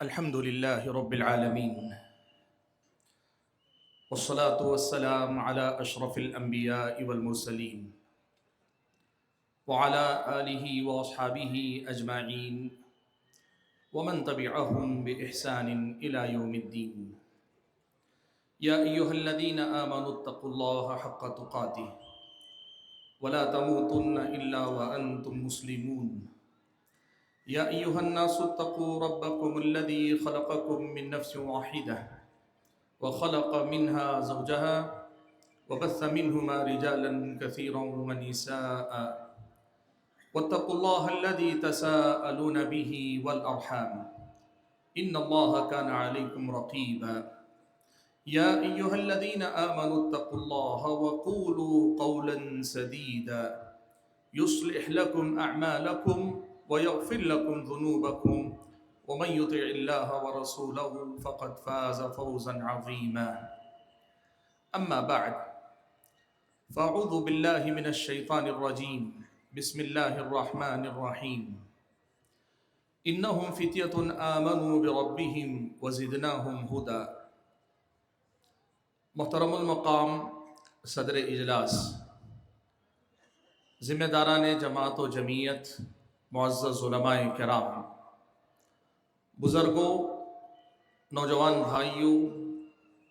الحمد لله رب العالمين والصلاة والسلام على أشرف الأنبياء والمرسلين وعلى آله وأصحابه أجمعين ومن تبعهم بإحسان إلى يوم الدين. يا أيها الذين آمنوا اتقوا الله حق تقاته ولا تموتن إلا وأنتم مسلمون. يا أيها الناس اتقوا ربكم الذي خلقكم من نفس واحدة وخلق منها زوجها وبث منهما رجالا كثيرا ونساء واتقوا الله الذي تساءلون به والأرحام إن الله كان عليكم رقيبا. يا أيها الذين آمنوا اتقوا الله وقولوا قولا سديدا يصلح لكم أعمالكم ويغفر لكم ذنوبكم ومن يطع الله ورسوله فقد فاز فوزا عظيما. أما بعد فأعوذ بالله من الشيطان الرجيم. بسم الله الرحمن الرحيم. إنهم فتية آمنوا بربهم وزدناهم هدى. محترم المقام صدر اجلاس، ذمہ داران جماعت و جمعیت، معزز علماء کرام، بزرگوں، نوجوان بھائیوں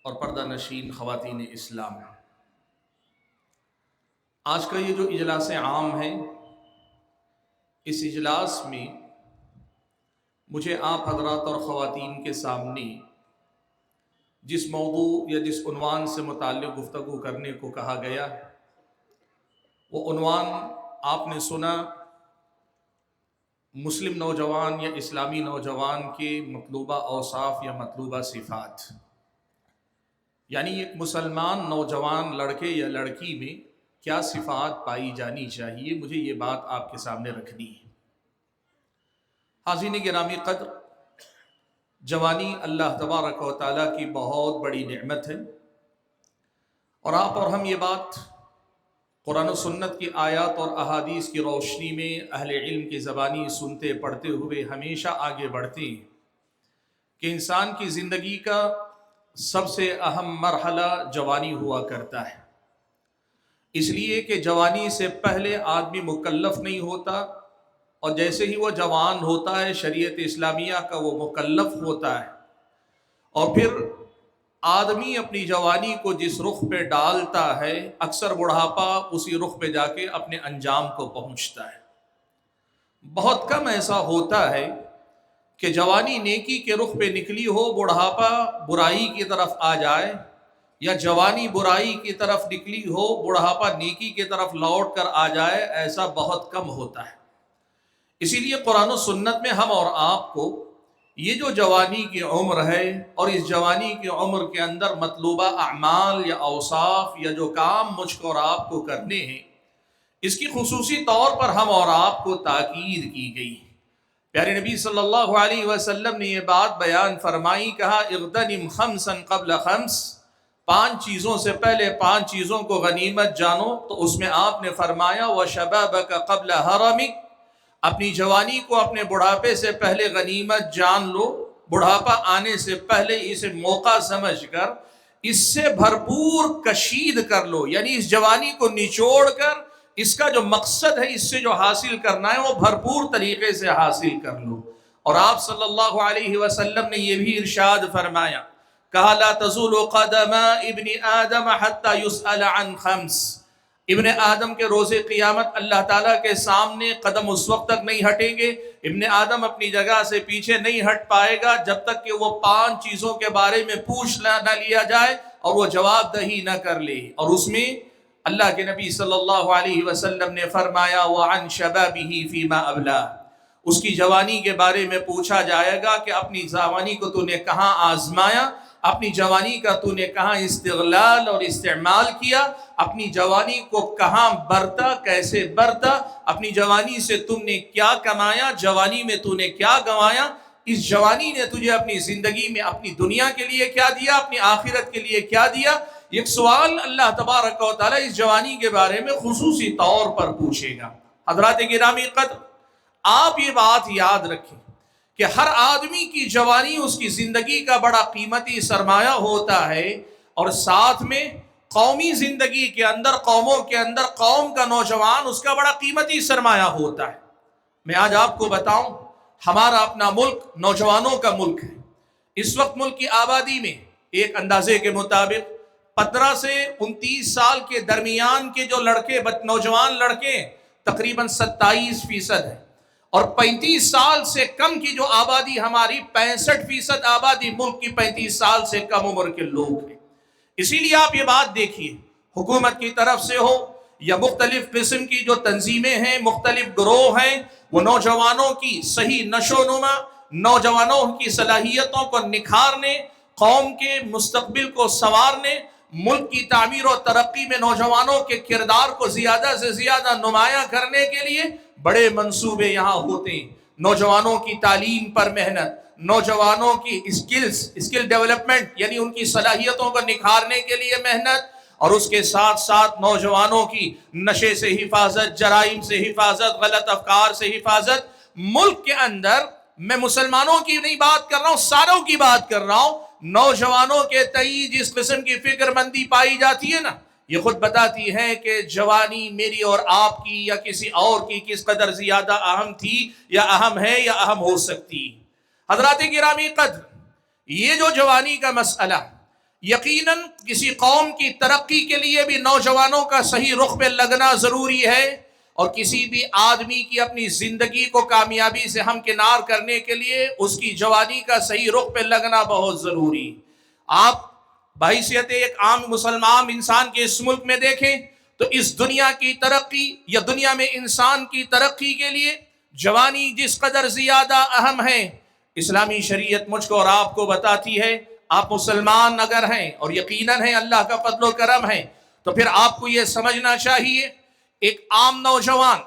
اور پردہ نشین خواتین اسلام، آج کا یہ جو اجلاس عام ہے، اس اجلاس میں مجھے آپ حضرات اور خواتین کے سامنے جس موضوع یا جس عنوان سے متعلق گفتگو کرنے کو کہا گیا، وہ عنوان آپ نے سنا، مسلم نوجوان یا اسلامی نوجوان کے مطلوبہ اوصاف یا مطلوبہ صفات، یعنی ایک مسلمان نوجوان لڑکے یا لڑکی میں کیا صفات پائی جانی چاہیے، مجھے یہ بات آپ کے سامنے رکھنی ہے۔ حاضرین گرامی قدر، جوانی اللہ تبارک و تعالیٰ کی بہت بڑی نعمت ہے، اور آپ اور ہم یہ بات قرآن و سنت کی آیات اور احادیث کی روشنی میں اہل علم کی زبانی سنتے پڑھتے ہوئے ہمیشہ آگے بڑھتے ہیں کہ انسان کی زندگی کا سب سے اہم مرحلہ جوانی ہوا کرتا ہے، اس لیے کہ جوانی سے پہلے آدمی مکلف نہیں ہوتا، اور جیسے ہی وہ جوان ہوتا ہے شریعت اسلامیہ کا وہ مکلف ہوتا ہے، اور پھر آدمی اپنی جوانی کو جس رخ پہ ڈالتا ہے اکثر بڑھاپا اسی رخ پہ جا کے اپنے انجام کو پہنچتا ہے۔ بہت کم ایسا ہوتا ہے کہ جوانی نیکی کے رخ پہ نکلی ہو، بڑھاپا برائی کی طرف آ جائے، یا جوانی برائی کی طرف نکلی ہو، بڑھاپا نیکی کی طرف لوٹ کر آ جائے، ایسا بہت کم ہوتا ہے۔ اسی لیے قرآن و سنت میں ہم اور آپ کو یہ جو جوانی کی عمر ہے، اور اس جوانی کی عمر کے اندر مطلوبہ اعمال یا اوصاف یا جو کام مجھ کو اور آپ کو کرنے ہیں، اس کی خصوصی طور پر ہم اور آپ کو تاکید کی گئی۔ پیارے نبی صلی اللہ علیہ وسلم نے یہ بات بیان فرمائی، کہا اغتنم خمسا قبل خمس، 5 چیزوں سے پہلے 5 چیزوں کو غنیمت جانو۔ تو اس میں آپ نے فرمایا وشبابک قبل حرمک، اپنی جوانی کو اپنے بڑھاپے سے پہلے غنیمت جان لو، بڑھاپا آنے سے پہلے اسے موقع سمجھ کر اس سے بھرپور کشید کر لو، یعنی اس جوانی کو نچوڑ کر اس کا جو مقصد ہے، اس سے جو حاصل کرنا ہے وہ بھرپور طریقے سے حاصل کر لو۔ اور آپ صلی اللہ علیہ وسلم نے یہ بھی ارشاد فرمایا، کہا لا تزول قدم ابن آدم حتی یسأل عن خمس، ابن آدم کے روز قیامت اللہ تعالیٰ کے سامنے قدم اس وقت تک نہیں ہٹیں گے، ابن آدم اپنی جگہ سے پیچھے نہیں ہٹ پائے گا جب تک کہ وہ 5 چیزوں کے بارے میں پوچھ نہ لیا جائے اور وہ جواب دہی نہ کر لے۔ اور اس میں اللہ کے نبی صلی اللہ علیہ وسلم نے فرمایا وَعَنْ شَبَابِهِ فِي مَا أَبْلَى، اس کی جوانی کے بارے میں پوچھا جائے گا کہ اپنی جوانی کو تو نے کہاں آزمایا، اپنی جوانی کا تو نے کہاں استغلال اور استعمال کیا، اپنی جوانی کو کہاں برتا، کیسے برتا، اپنی جوانی سے تم نے کیا کمایا، جوانی میں تو نے کیا گنوایا، اس جوانی نے تجھے اپنی زندگی میں اپنی دنیا کے لیے کیا دیا، اپنی آخرت کے لیے کیا دیا۔ ایک سوال اللہ تبارک و تعالیٰ اس جوانی کے بارے میں خصوصی طور پر پوچھے گا۔ حضرات گرامی قدر، آپ یہ بات یاد رکھیں کہ ہر آدمی کی جوانی اس کی زندگی کا بڑا قیمتی سرمایہ ہوتا ہے، اور ساتھ میں قومی زندگی کے اندر، قوموں کے اندر قوم کا نوجوان اس کا بڑا قیمتی سرمایہ ہوتا ہے۔ میں آج آپ کو بتاؤں، ہمارا اپنا ملک نوجوانوں کا ملک ہے۔ اس وقت ملک کی آبادی میں ایک اندازے کے مطابق 15 سے 29 سال کے درمیان کے جو نوجوان لڑکے تقریباً 27% ہیں، اور 35 سال سے کم کی جو آبادی ہماری 65% آبادی ملک کی 35 سال سے کم عمر کے لوگ ہیں۔ اسی لیے آپ یہ بات دیکھیے، حکومت کی طرف سے ہو یا مختلف قسم کی جو تنظیمیں ہیں، مختلف گروہ ہیں، وہ نوجوانوں کی صحیح نشو و نما، نوجوانوں کی صلاحیتوں کو نکھارنے، قوم کے مستقبل کو سنوارنے، ملک کی تعمیر و ترقی میں نوجوانوں کے کردار کو زیادہ سے زیادہ نمایاں کرنے کے لیے بڑے منصوبے یہاں ہوتے ہیں۔ نوجوانوں کی تعلیم پر محنت، نوجوانوں کی اسکل ڈیولپمنٹ یعنی ان کی صلاحیتوں کو نکھارنے کے لیے محنت، اور اس کے ساتھ ساتھ نوجوانوں کی نشے سے حفاظت، جرائم سے حفاظت، غلط افکار سے حفاظت۔ ملک کے اندر میں مسلمانوں کی نہیں بات کر رہا ہوں، ساروں کی بات کر رہا ہوں، نوجوانوں کے تئیں جس قسم کی فکر مندی پائی جاتی ہے نا، یہ خود بتاتی ہے کہ جوانی میری اور آپ کی یا کسی اور کی کس قدر زیادہ اہم تھی یا اہم ہے یا اہم ہو سکتی۔ حضرات گرامی قدر، یہ جو جوانی کا مسئلہ، یقیناً کسی قوم کی ترقی کے لیے بھی نوجوانوں کا صحیح رخ پہ لگنا ضروری ہے، اور کسی بھی آدمی کی اپنی زندگی کو کامیابی سے ہمکنار کرنے کے لیے اس کی جوانی کا صحیح رخ پہ لگنا بہت ضروری۔ آپ بحیثیت ایک عام مسلمان انسان کے اس ملک میں دیکھیں تو اس دنیا کی ترقی یا دنیا میں انسان کی ترقی کے لیے جوانی جس قدر زیادہ اہم ہے، اسلامی شریعت مجھ کو اور آپ کو بتاتی ہے، آپ مسلمان اگر ہیں اور یقیناً ہیں، اللہ کا فضل و کرم ہے، تو پھر آپ کو یہ سمجھنا چاہیے ایک عام نوجوان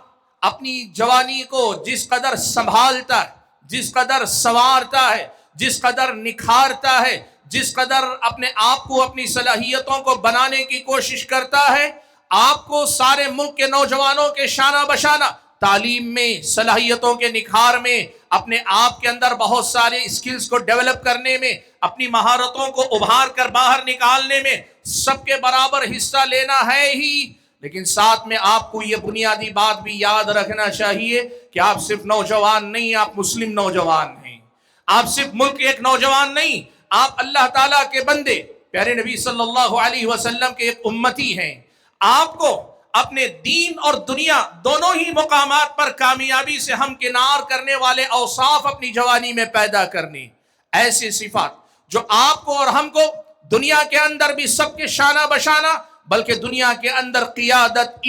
اپنی جوانی کو جس قدر سنبھالتا ہے، جس قدر سنوارتا ہے، جس قدر نکھارتا ہے، جس قدر اپنے آپ کو اپنی صلاحیتوں کو بنانے کی کوشش کرتا ہے، آپ کو سارے ملک کے نوجوانوں کے شانہ بشانہ تعلیم میں، صلاحیتوں کے نکھار میں، اپنے آپ کے اندر بہت سارے اسکلز کو ڈیولپ کرنے میں، اپنی مہارتوں کو ابھار کر باہر نکالنے میں سب کے برابر حصہ لینا ہے ہی، لیکن ساتھ میں آپ کو یہ بنیادی بات بھی یاد رکھنا چاہیے کہ آپ صرف نوجوان نہیں، آپ مسلم نوجوان ہیں، آپ صرف ملک کے ایک نوجوان نہیں، آپ اللہ تعالیٰ کے بندے، پیارے نبی صلی اللہ علیہ وسلم کے ایک امتی ہیں۔ آپ کو اپنے دین اور دنیا دونوں ہی مقامات پر کامیابی سے ہمکنار کرنے والے اوصاف اپنی جوانی میں پیدا کرنے، ایسی صفات جو آپ کو اور ہم کو دنیا کے اندر بھی سب کے شانہ بشانہ، بلکہ دنیا کے اندر قیادت،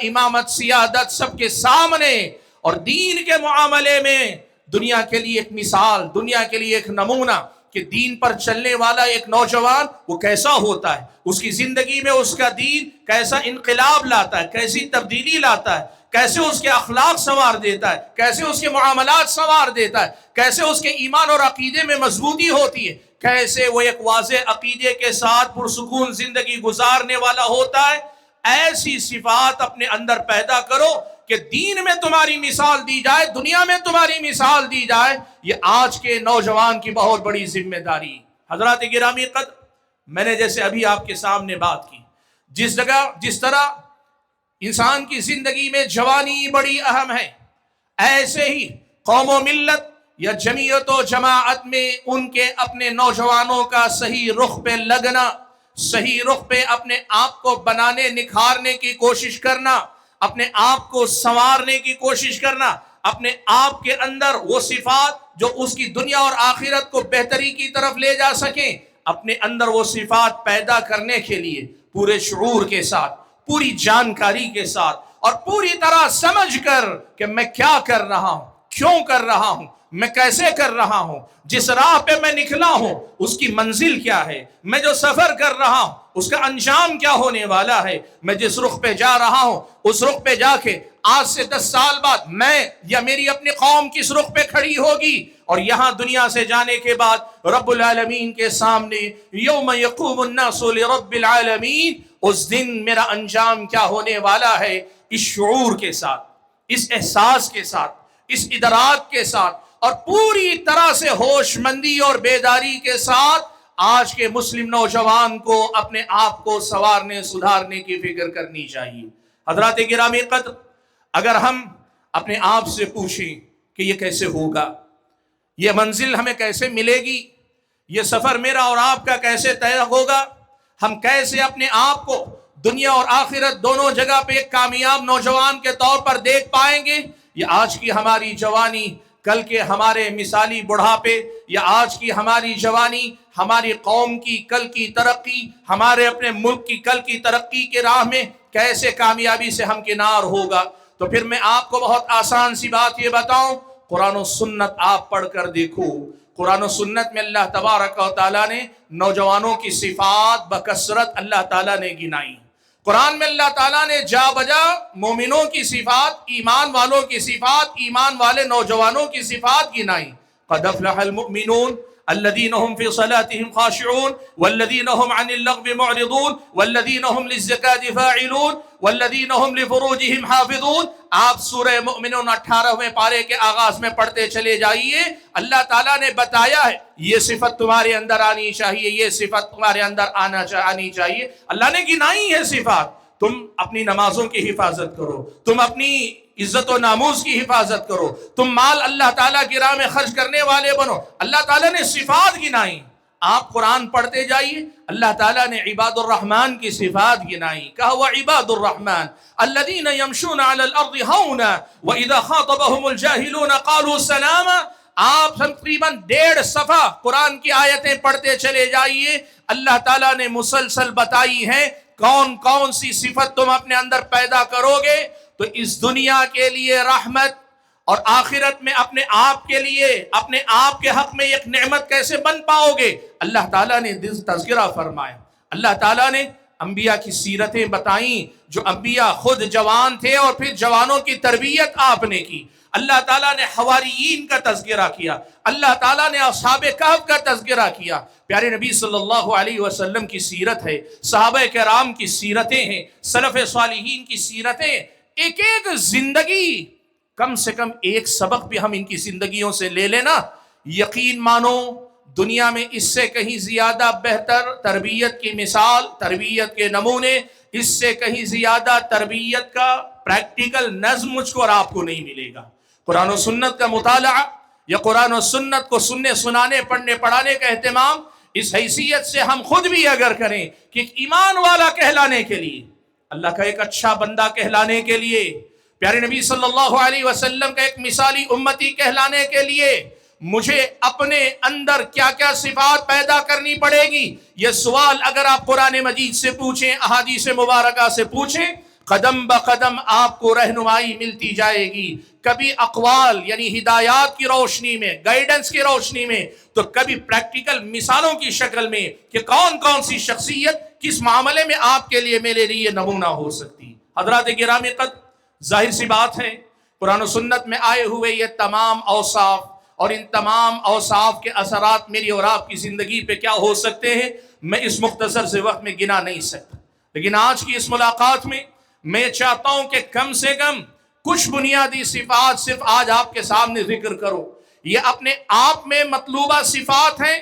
امامت، سیادت سب کے سامنے، اور دین کے معاملے میں دنیا کے لیے ایک مثال، دنیا کے لیے ایک نمونہ کہ دین پر چلنے والا ایک نوجوان وہ کیسا ہوتا ہے، اس کی زندگی میں اس کا دین کیسا انقلاب لاتا ہے، کیسی تبدیلی لاتا ہے، کیسے اس کے اخلاق سنوار دیتا ہے، کیسے اس کے معاملات سنوار دیتا ہے، کیسے اس کے ایمان اور عقیدے میں مضبوطی ہوتی ہے، کیسے وہ ایک واضح عقیدے کے ساتھ پرسکون زندگی گزارنے والا ہوتا ہے۔ ایسی صفات اپنے اندر پیدا کرو کہ دین میں تمہاری مثال دی جائے، دنیا میں تمہاری مثال دی جائے۔ یہ آج کے نوجوان کی بہت بڑی ذمہ داری۔ حضرات گرامی قدر، میں نے جیسے ابھی آپ کے سامنے بات کی، جس طرح انسان کی زندگی میں جوانی بڑی اہم ہے، ایسے ہی قوم و ملت یا جمعیت و جماعت میں ان کے اپنے نوجوانوں کا صحیح رخ پہ لگنا، صحیح رخ پہ اپنے آپ کو بنانے، نکھارنے کی کوشش کرنا، اپنے آپ کو سنوارنے کی کوشش کرنا، اپنے آپ کے اندر وہ صفات جو اس کی دنیا اور آخرت کو بہتری کی طرف لے جا سکیں، اپنے اندر وہ صفات پیدا کرنے کے لیے پورے شعور کے ساتھ، پوری جانکاری کے ساتھ اور پوری طرح سمجھ کر کہ میں کیا کر رہا ہوں، کیوں کر رہا ہوں، میں کیسے کر رہا ہوں، جس راہ پہ میں نکلا ہوں اس کی منزل کیا ہے، میں جو سفر کر رہا ہوں اس کا انجام کیا ہونے والا ہے، میں جس رخ پہ جا رہا ہوں اس رخ پہ جا کے آج سے 10 سال بعد میں یا میری اپنی قوم کس رخ پہ کھڑی ہوگی، اور یہاں دنیا سے جانے کے بعد رب العالمین کے سامنے یوم یقوم الناس لرب العالمین، اس دن میرا انجام کیا ہونے والا ہے۔ اس شعور کے ساتھ، اس احساس کے ساتھ، اس ادراک کے ساتھ اور پوری طرح سے ہوش مندی اور بیداری کے ساتھ آج کے مسلم نوجوان کو اپنے آپ کو سنوارنے سدھارنے کی فکر کرنی چاہیے۔ حضرات گرامی قدر، اگر ہم اپنے آپ سے پوچھیں کہ یہ کیسے ہوگا، یہ منزل ہمیں کیسے ملے گی، یہ سفر میرا اور آپ کا کیسے طے ہوگا، ہم کیسے اپنے آپ کو دنیا اور آخرت دونوں جگہ پہ ایک کامیاب نوجوان کے طور پر دیکھ پائیں گے، یہ آج کی ہماری جوانی کل کے ہمارے مثالی بڑھاپے، یا آج کی ہماری جوانی ہماری قوم کی کل کی ترقی، ہمارے اپنے ملک کی کل کی ترقی کے راہ میں کیسے کامیابی سے ہمکنار ہوگا۔ تو پھر میں آپ کو بہت آسان سی بات یہ بتاؤں، قرآن و سنت آپ پڑھ کر دیکھو۔ قرآن و سنت میں اللہ تبارک و تعالیٰ نے نوجوانوں کی صفات بکثرت اللہ تعالیٰ نے گنائی۔ قرآن میں اللہ تعالیٰ نے جا بجا مومنوں کی صفات، ایمان والوں کی صفات، ایمان والے نوجوانوں کی صفات گنائی۔ قد افلح المؤمنون الذين هم في صلاتهم خاشعون والذين هم عن اللغو معرضون والذين هم للزكاة فاعلون والذين هم لفروجهم حافظون۔ آپ سورہ مؤمنون 18ویں پارے کے آغاز میں پڑھتے چلے جائیے، اللہ تعالیٰ نے بتایا ہے یہ صفت تمہارے اندر آنی چاہیے، یہ صفت تمہارے اندر آنی چاہیے۔ اللہ نے گنائی ہے صفات۔ تم اپنی نمازوں کی حفاظت کرو، تم اپنی عزت و ناموس کی حفاظت کرو، تم مال اللہ تعالیٰ کی راہ میں خرچ کرنے والے بنو۔ اللہ تعالیٰ نے صفات گنائی۔ آپ قرآن پڑھتے جائیے، اللہ تعالیٰ نے عباد الرحمن کی صفات گنائی، کہا وعباد الرحمن الذین یمشون علی الارض ہونا واذا خاطبهم الجاہلون قالوا سلاما۔ آپ تقریباً 1.5 صفحہ قرآن کی آیتیں پڑھتے چلے جائیے، اللہ تعالیٰ نے مسلسل بتائی ہیں کون کون سی صفت تم اپنے اندر پیدا کرو گے تو اس دنیا کے لیے رحمت اور آخرت میں اپنے آپ کے لیے اپنے آپ کے حق میں ایک نعمت کیسے بن پاؤ گے۔ اللہ تعالیٰ نے تذکرہ فرمایا، اللہ تعالیٰ نے انبیاء کی سیرتیں بتائیں جو انبیاء خود جوان تھے اور پھر جوانوں کی تربیت آپ نے کی۔ اللہ تعالیٰ نے حواریین کا تذکرہ کیا، اللہ تعالیٰ نے اصحاب کہف کا تذکرہ کیا۔ پیارے نبی صلی اللہ علیہ وسلم کی سیرت ہے، صحابہ کرام کی سیرتیں ہیں، سلف صالحین کی سیرتیں، ایک ایک زندگی، کم سے کم ایک سبق بھی ہم ان کی زندگیوں سے لے لینا، یقین مانو دنیا میں اس سے کہیں زیادہ بہتر تربیت کی مثال، تربیت کے نمونے، اس سے کہیں زیادہ تربیت کا پریکٹیکل نظم مجھ کو اور آپ کو نہیں ملے گا۔ قرآن و سنت کا مطالعہ یا قرآن و سنت کو سننے سنانے پڑھنے پڑھانے کا اہتمام اس حیثیت سے ہم خود بھی اگر کریں کہ ایمان والا کہلانے کے لیے، اللہ کا ایک اچھا بندہ کہلانے کے لیے، پیارے نبی صلی اللہ علیہ وسلم کا ایک مثالی امتی کہلانے کے لیے مجھے اپنے اندر کیا کیا صفات پیدا کرنی پڑے گی، یہ سوال اگر آپ قرآن مجید سے پوچھیں، احادیث مبارکہ سے پوچھیں، قدم بقدم آپ کو رہنمائی ملتی جائے گی، کبھی اقوال یعنی ہدایات کی روشنی میں، گائیڈنس کی روشنی میں، تو کبھی پریکٹیکل مثالوں کی شکل میں کہ کون کون سی شخصیت کس معاملے میں آپ کے لیے میرے لیے نمونہ ہو سکتی۔ حضرات گرامی قدر، ظاہر سی بات ہے قرآن و سنت میں آئے ہوئے یہ تمام اوصاف اور ان تمام اوصاف کے اثرات میری اور آپ کی زندگی پہ کیا ہو سکتے ہیں میں اس مختصر سے وقت میں گنا نہیں سکتا، لیکن آج کی اس ملاقات میں میں چاہتا ہوں کہ کم سے کم کچھ بنیادی صفات صرف آج آپ کے سامنے ذکر کرو۔ یہ اپنے آپ میں مطلوبہ صفات ہیں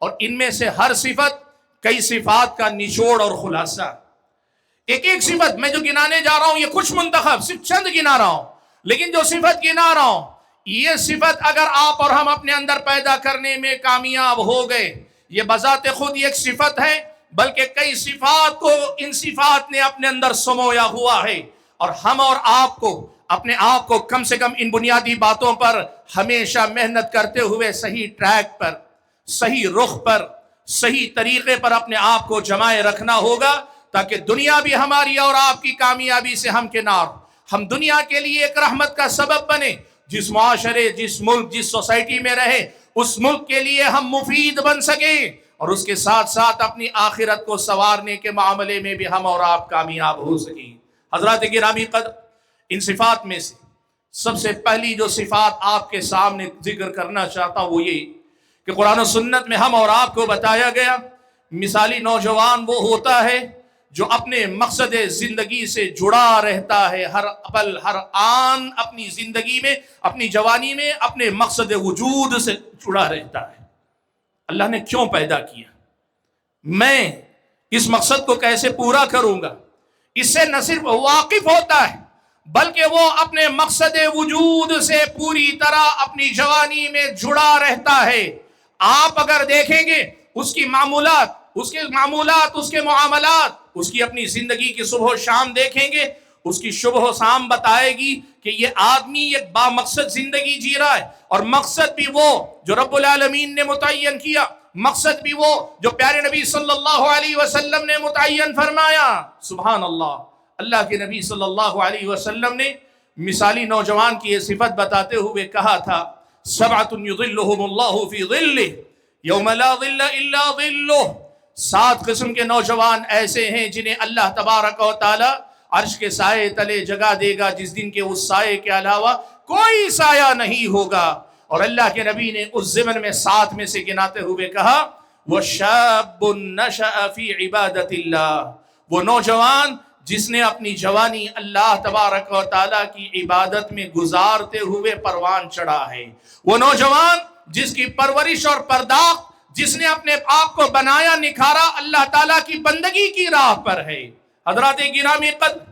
اور ان میں سے ہر صفت کئی صفات کا نچوڑ اور خلاصہ۔ ایک ایک صفت میں جو گنانے جا رہا ہوں یہ کچھ منتخب صرف چند گنا رہا ہوں، لیکن جو صفت گنا رہا ہوں یہ صفت اگر آپ اور ہم اپنے اندر پیدا کرنے میں کامیاب ہو گئے، یہ بذات خود ایک صفت ہے، بلکہ کئی صفات کو ان صفات نے اپنے اندر سمویا ہوا ہے، اور ہم اور آپ کو اپنے آپ کو کم سے کم ان بنیادی باتوں پر ہمیشہ محنت کرتے ہوئے صحیح ٹریک پر، صحیح رخ پر، صحیح طریقے پر اپنے آپ کو جمائے رکھنا ہوگا، تاکہ دنیا بھی ہماری اور آپ کی کامیابی سے ہمکنار، ہم دنیا کے لیے ایک رحمت کا سبب بنے، جس معاشرے، جس ملک، جس سوسائٹی میں رہے اس ملک کے لیے ہم مفید بن سکیں، اور اس کے ساتھ ساتھ اپنی آخرت کو سنوارنے کے معاملے میں بھی ہم اور آپ کامیاب ہو سکیں۔ حضرات گرامی قدر، ان صفات میں سے سب سے پہلی جو صفات آپ کے سامنے ذکر کرنا چاہتا ہوں وہ یہ کہ قرآن و سنت میں ہم اور آپ کو بتایا گیا مثالی نوجوان وہ ہوتا ہے جو اپنے مقصد زندگی سے جڑا رہتا ہے، ہر پل ہر آن اپنی زندگی میں، اپنی جوانی میں اپنے مقصد وجود سے جڑا رہتا ہے۔ اللہ نے کیوں پیدا کیا، میں اس مقصد کو کیسے پورا کروں گا، اس سے نہ صرف واقف ہوتا ہے بلکہ وہ اپنے مقصد وجود سے پوری طرح اپنی جوانی میں جڑا رہتا ہے۔ آپ اگر دیکھیں گے اس کے معاملات، اس کے معاملات، اس کی اپنی زندگی کی صبح و شام دیکھیں گے، اس کی صبح و شام بتائے گی کہ یہ آدمی ایک با مقصد زندگی جی رہا ہے، اور مقصد بھی وہ جو رب العالمین نے متعین کیا، مقصد بھی وہ جو پیارے نبی صلی اللہ علیہ وسلم نے متعین فرمایا۔ سبحان اللہ، اللہ کے نبی صلی اللہ علیہ وسلم نے مثالی نوجوان کی یہ صفت بتاتے ہوئے کہا تھا، سبعۃ یظلھم اللہ فی ظلہ یوم لا ظل الا ظلہ، 7 قسم کے نوجوان ایسے ہیں جنہیں اللہ تبارک و تعالی عرش کے سائے تلے جگہ دے گا، جس دن کے اس سائے کے علاوہ کوئی سایہ نہیں ہوگا۔ اور اللہ کے نبی نے اس ضمن میں 7 میں سے گناتے ہوئے کہا، وَشَابٌ نَشَأَ فِي عِبَادَةِ اللَّهِ، وہ نوجوان جس نے اپنی جوانی اللہ تبارک و تعالیٰ کی عبادت میں گزارتے ہوئے پروان چڑھا ہے، وہ نوجوان جس کی پرورش اور پرداخت، جس نے اپنے آپ کو بنایا نکھارا اللہ تعالیٰ کی بندگی کی راہ پر ہے۔ حضرات گرامی قدر،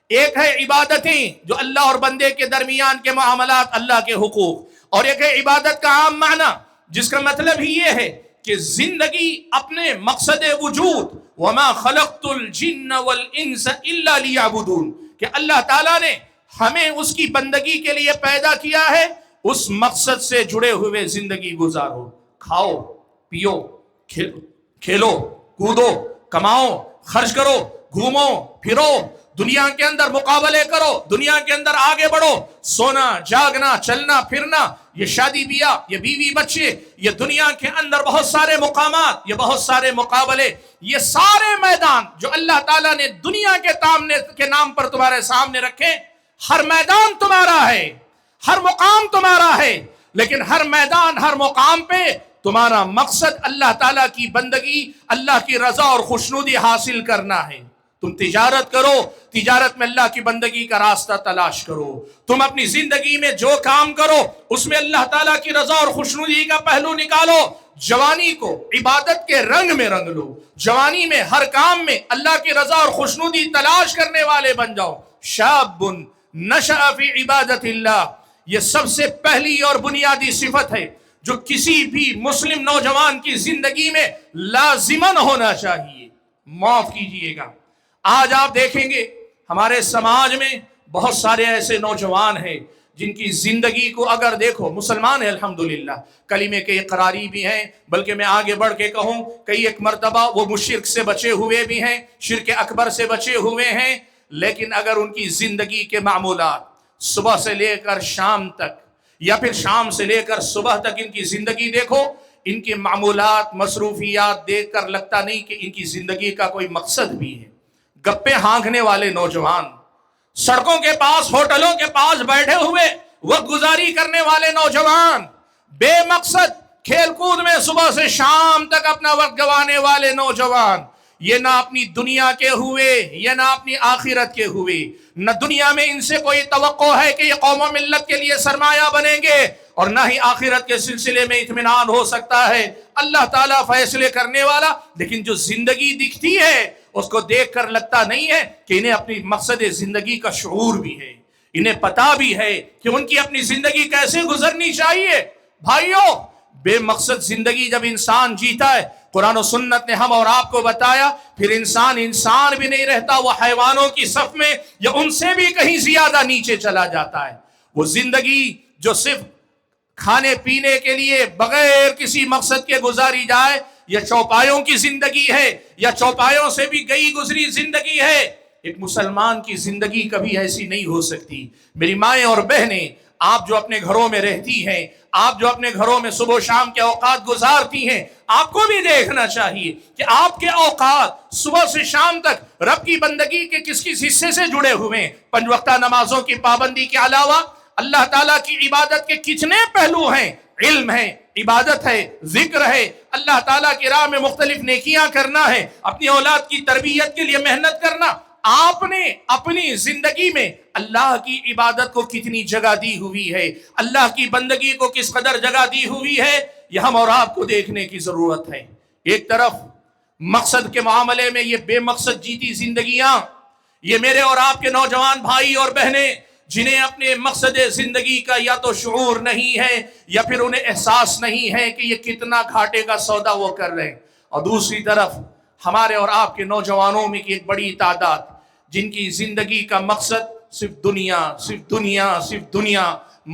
ایک ہے عبادتیں جو اللہ اور بندے کے درمیان کے معاملات، اللہ کے حقوق، اور ایک ہے عبادت کا عام معنی جس کا مطلب ہی یہ ہے کہ زندگی اپنے مقصد وجود، وَمَا خَلَقْتُ الْجِنَّ وَالْإِنسَ إِلَّا لِيَعْبُدُونَ، کہ اللہ تعالیٰ نے ہمیں اس کی بندگی کے لیے پیدا کیا ہے، اس مقصد سے جڑے ہوئے زندگی گزارو، کھاؤ پیو، کھیلو کودو، کماؤ خرچ کرو، گھومو پھرو، دنیا کے اندر مقابلے کرو، دنیا کے اندر آگے بڑھو، سونا جاگنا چلنا پھرنا، یہ شادی بیاہ، یہ بیوی بچے، یہ دنیا کے اندر بہت سارے مقامات، یہ بہت سارے مقابلے، یہ سارے میدان جو اللہ تعالیٰ نے دنیا کے نام پر تمہارے سامنے رکھے، ہر میدان تمہارا ہے، ہر مقام تمہارا ہے، لیکن ہر میدان ہر مقام پہ تمہارا مقصد اللہ تعالیٰ کی بندگی، اللہ کی رضا اور خوشنودی حاصل کرنا ہے۔ تم تجارت کرو، تجارت میں اللہ کی بندگی کا راستہ تلاش کرو، تم اپنی زندگی میں جو کام کرو اس میں اللہ تعالیٰ کی رضا اور خوشنودی کا پہلو نکالو، جوانی کو عبادت کے رنگ میں رنگ لو، جوانی میں ہر کام میں اللہ کی رضا اور خوشنودی تلاش کرنے والے بن جاؤ۔ شاب نشأ فی عبادت اللہ، یہ سب سے پہلی اور بنیادی صفت ہے جو کسی بھی مسلم نوجوان کی زندگی میں لازماً ہونا چاہیے۔ معاف کیجئے گا، آج آپ دیکھیں گے ہمارے سماج میں بہت سارے ایسے نوجوان ہیں جن کی زندگی کو اگر دیکھو، مسلمان ہیں الحمدللہ، کلمے کے اقراری بھی ہیں، بلکہ میں آگے بڑھ کے کہوں کئی ایک مرتبہ وہ مشرک سے بچے ہوئے بھی ہیں، شرک اکبر سے بچے ہوئے ہیں، لیکن اگر ان کی زندگی کے معمولات صبح سے لے کر شام تک یا پھر شام سے لے کر صبح تک ان کی زندگی دیکھو، ان کے معمولات مصروفیات دیکھ کر لگتا نہیں کہ ان کی زندگی کا کوئی مقصد بھی ہے۔ گپے ہانکنے والے نوجوان، سڑکوں کے پاس ہوٹلوں کے پاس بیٹھے ہوئے وقت گزاری کرنے والے نوجوان، بے مقصد کھیل کود میں صبح سے شام تک اپنا وقت گوانے والے نوجوان، یہ نہ اپنی دنیا کے ہوئے یہ نہ اپنی آخرت کے ہوئے، نہ دنیا میں ان سے کوئی توقع ہے کہ یہ قوم و ملت کے لیے سرمایہ بنیں گے، اور نہ ہی آخرت کے سلسلے میں اطمینان ہو سکتا ہے۔ اللہ تعالیٰ فیصلے کرنے والا، لیکن جو زندگی دکھتی ہے اس کو دیکھ کر لگتا نہیں ہے کہ انہیں اپنی مقصد زندگی کا شعور بھی ہے، انہیں پتا بھی ہے کہ ان کی اپنی زندگی کیسے گزرنی چاہیے۔ بھائیوں، بے مقصد زندگی جب انسان جیتا ہے، قرآن و سنت نے ہم اور آپ کو بتایا، پھر انسان بھی نہیں رہتا، وہ حیوانوں کی صف میں یا ان سے بھی کہیں زیادہ نیچے چلا جاتا ہے۔ وہ زندگی جو صرف کھانے پینے کے لیے بغیر کسی مقصد کے گزاری جائے، یا چوپایوں کی زندگی ہے، یا چوپایوں سے بھی گئی گزری زندگی ہے۔ ایک مسلمان کی زندگی کبھی ایسی نہیں ہو سکتی۔ میری مائیں اور بہنیں، آپ جو اپنے گھروں میں رہتی ہیں، آپ جو اپنے گھروں میں صبح و شام کے اوقات گزارتی ہیں، آپ کو بھی دیکھنا چاہیے کہ آپ کے اوقات صبح سے شام تک رب کی بندگی کے کس کس حصے سے جڑے ہوئے ہیں۔ 5 وقتہ نمازوں کی پابندی کے علاوہ اللہ تعالیٰ کی عبادت کے کتنے پہلو ہیں، علم ہے، عبادت ہے، ذکر ہے، اللہ تعالیٰ کی راہ میں مختلف نیکیاں کرنا ہے، اپنی اولاد کی تربیت کے لیے محنت کرنا. آپ نے اپنی زندگی میں اللہ کی عبادت کو کتنی جگہ دی ہوئی ہے، اللہ کی بندگی کو کس قدر جگہ دی ہوئی ہے، یہ ہم اور آپ کو دیکھنے کی ضرورت ہے. ایک طرف مقصد کے معاملے میں یہ بے مقصد جیتی زندگیاں، یہ میرے اور آپ کے نوجوان بھائی اور بہنیں جنہیں اپنے مقصد زندگی کا یا تو شعور نہیں ہے یا پھر انہیں احساس نہیں ہے کہ یہ کتنا گھاٹے کا سودا وہ کر رہے ہیں. اور دوسری طرف ہمارے اور آپ کے نوجوانوں میں کی ایک بڑی تعداد جن کی زندگی کا مقصد صرف دنیا، صرف دنیا، صرف دنیا،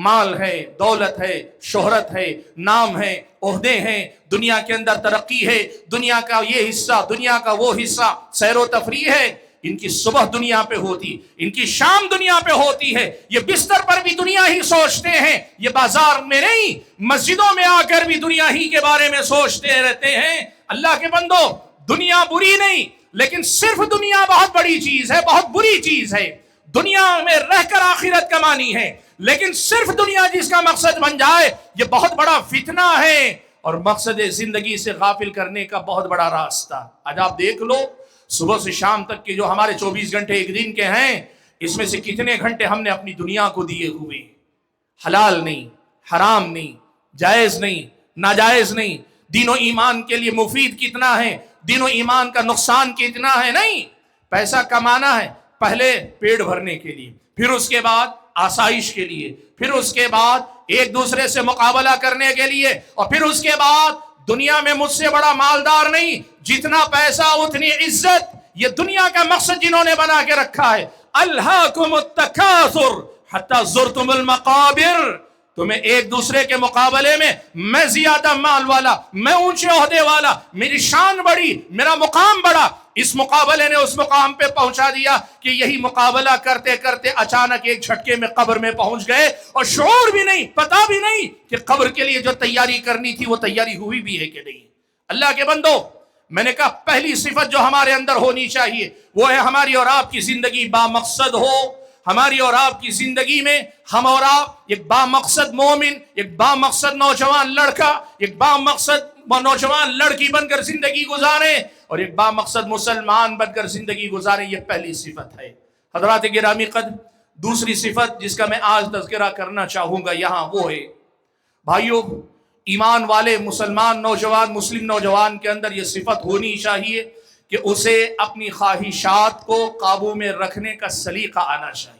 مال ہے، دولت ہے، شہرت ہے، نام ہے، عہدے ہیں، دنیا کے اندر ترقی ہے، دنیا کا یہ حصہ، دنیا کا وہ حصہ، سیر و تفریح ہے. ان کی صبح دنیا پہ ہوتی، ان کی شام دنیا پہ ہوتی ہے، یہ بستر پر بھی دنیا ہی سوچتے ہیں، یہ بازار میں نہیں مسجدوں میں آ کر بھی دنیا ہی کے بارے میں سوچتے رہتے ہیں. اللہ کے بندو، دنیا بری نہیں، لیکن صرف دنیا بہت بڑی چیز ہے، بہت بری چیز ہے. دنیا میں رہ کر آخرت کمانی ہے، لیکن صرف دنیا جس کا مقصد بن جائے یہ بہت بڑا فتنہ ہے اور مقصد زندگی سے غافل کرنے کا بہت بڑا راستہ. آج آپ دیکھ لو صبح سے شام تک کے جو ہمارے 24 گھنٹے ایک دن کے ہیں، اس میں سے کتنے گھنٹے ہم نے اپنی دنیا کو دیے ہوئے. حلال نہیں، حرام نہیں، جائز نہیں، ناجائز نہیں. دین و ایمان کے لیے مفید کتنا ہے، دین و ایمان کا نقصان کتنا ہے. نہیں، پیسہ کمانا ہے پہلے پیٹ بھرنے کے لیے، پھر اس کے بعد آسائش کے لیے، پھر اس کے بعد ایک دوسرے سے مقابلہ کرنے کے لیے، اور پھر اس کے بعد دنیا میں مجھ سے بڑا مالدار نہیں، جتنا پیسہ اتنی عزت. یہ دنیا کا مقصد جنہوں نے بنا کے رکھا ہے. الہاکم التکاثر حتی زرتم المقابر. تمہیں ایک دوسرے کے مقابلے میں زیادہ مال والا، میں اونچے عہدے والا، میری شان بڑی، میرا مقام بڑا. اس مقابلے نے اس مقام پہ پہنچا دیا کہ یہی مقابلہ کرتے کرتے اچانک ایک جھٹکے میں قبر میں پہنچ گئے اور شعور بھی نہیں، پتا بھی نہیں کہ قبر کے لیے جو تیاری کرنی تھی وہ تیاری ہوئی بھی ہے کہ نہیں. اللہ کے بندو، میں نے کہا پہلی صفت جو ہمارے اندر ہونی چاہیے وہ ہے ہماری اور آپ کی زندگی با مقصد ہو. ہماری اور آپ کی زندگی میں ہم اور آپ ایک با مقصد مومن، ایک با مقصد نوجوان لڑکا، ایک با مقصد نوجوان لڑکی بن کر زندگی گزاریں اور ایک با مقصد مسلمان بن کر زندگی گزاریں. یہ پہلی صفت ہے. حضرات گرامی قدر، دوسری صفت جس کا میں آج تذکرہ کرنا چاہوں گا یہاں وہ ہے، بھائیو، ایمان والے مسلمان نوجوان، مسلم نوجوان کے اندر یہ صفت ہونی چاہیے کہ اسے اپنی خواہشات کو قابو میں رکھنے کا سلیقہ آنا چاہیے،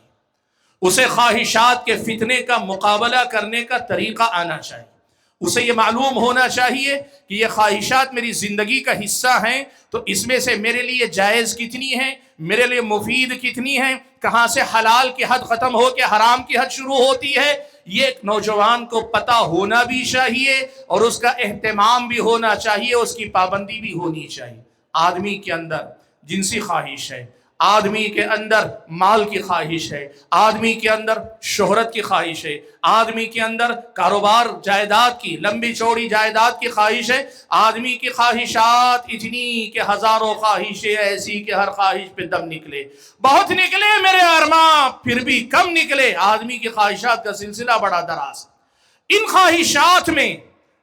اسے خواہشات کے فتنے کا مقابلہ کرنے کا طریقہ آنا چاہیے. اسے یہ معلوم ہونا چاہیے کہ یہ خواہشات میری زندگی کا حصہ ہیں، تو اس میں سے میرے لیے جائز کتنی ہیں، میرے لیے مفید کتنی ہیں، کہاں سے حلال کی حد ختم ہو کے حرام کی حد شروع ہوتی ہے. یہ ایک نوجوان کو پتہ ہونا بھی چاہیے اور اس کا اہتمام بھی ہونا چاہیے، اس کی پابندی بھی ہونی چاہیے. آدمی کے اندر جنسی خواہش ہے، آدمی کے اندر مال کی خواہش ہے، آدمی کے اندر شہرت کی خواہش ہے، آدمی کے اندر کاروبار جائیداد کی، لمبی چوڑی جائیداد کی خواہش ہے. آدمی کی خواہشات اتنی کہ ہزاروں خواہشیں ایسی کہ ہر خواہش پہ دم نکلے. بہت نکلے میرے ارماں پھر بھی کم نکلے. آدمی کی خواہشات کا سلسلہ بڑا دراز. ان خواہشات میں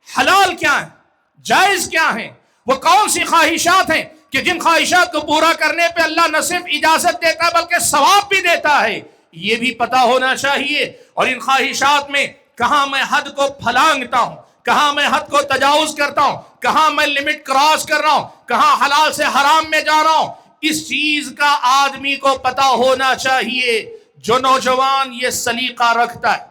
حلال کیا ہے، جائز کیا ہے، وہ کون سی خواہشات ہیں کہ جن خواہشات کو پورا کرنے پہ اللہ نہ صرف اجازت دیتا ہے بلکہ ثواب بھی دیتا ہے، یہ بھی پتہ ہونا چاہیے. اور ان خواہشات میں کہاں میں حد کو پھلانگتا ہوں، کہاں میں حد کو تجاوز کرتا ہوں، کہاں میں لمٹ کراس کر رہا ہوں، کہاں حلال سے حرام میں جا رہا ہوں، اس چیز کا آدمی کو پتہ ہونا چاہیے. جو نوجوان یہ سلیقہ رکھتا ہے،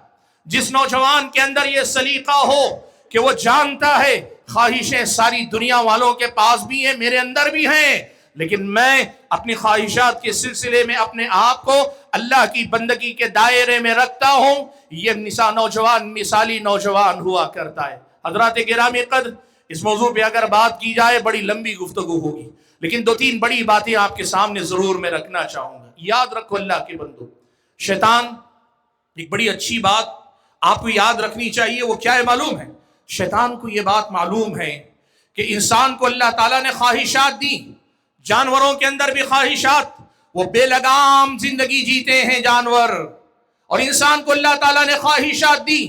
جس نوجوان کے اندر یہ سلیقہ ہو کہ وہ جانتا ہے خواہشیں ساری دنیا والوں کے پاس بھی ہیں، میرے اندر بھی ہیں، لیکن میں اپنی خواہشات کے سلسلے میں اپنے آپ کو اللہ کی بندگی کے دائرے میں رکھتا ہوں، یہ نوجوان مثالی نوجوان ہوا کرتا ہے. حضرات گرامی قدر، اس موضوع پہ اگر بات کی جائے بڑی لمبی گفتگو ہوگی، لیکن دو تین بڑی باتیں آپ کے سامنے ضرور میں رکھنا چاہوں گا. یاد رکھو اللہ کے بندو، شیطان ایک بڑی اچھی بات آپ کو یاد رکھنی چاہیے. وہ کیا ہے معلوم ہے؟ شیطان کو یہ بات معلوم ہے کہ انسان کو اللہ تعالیٰ نے خواہشات دی، جانوروں کے اندر بھی خواہشات، وہ بے لگام زندگی جیتے ہیں جانور، اور انسان کو اللہ تعالیٰ نے خواہشات دی.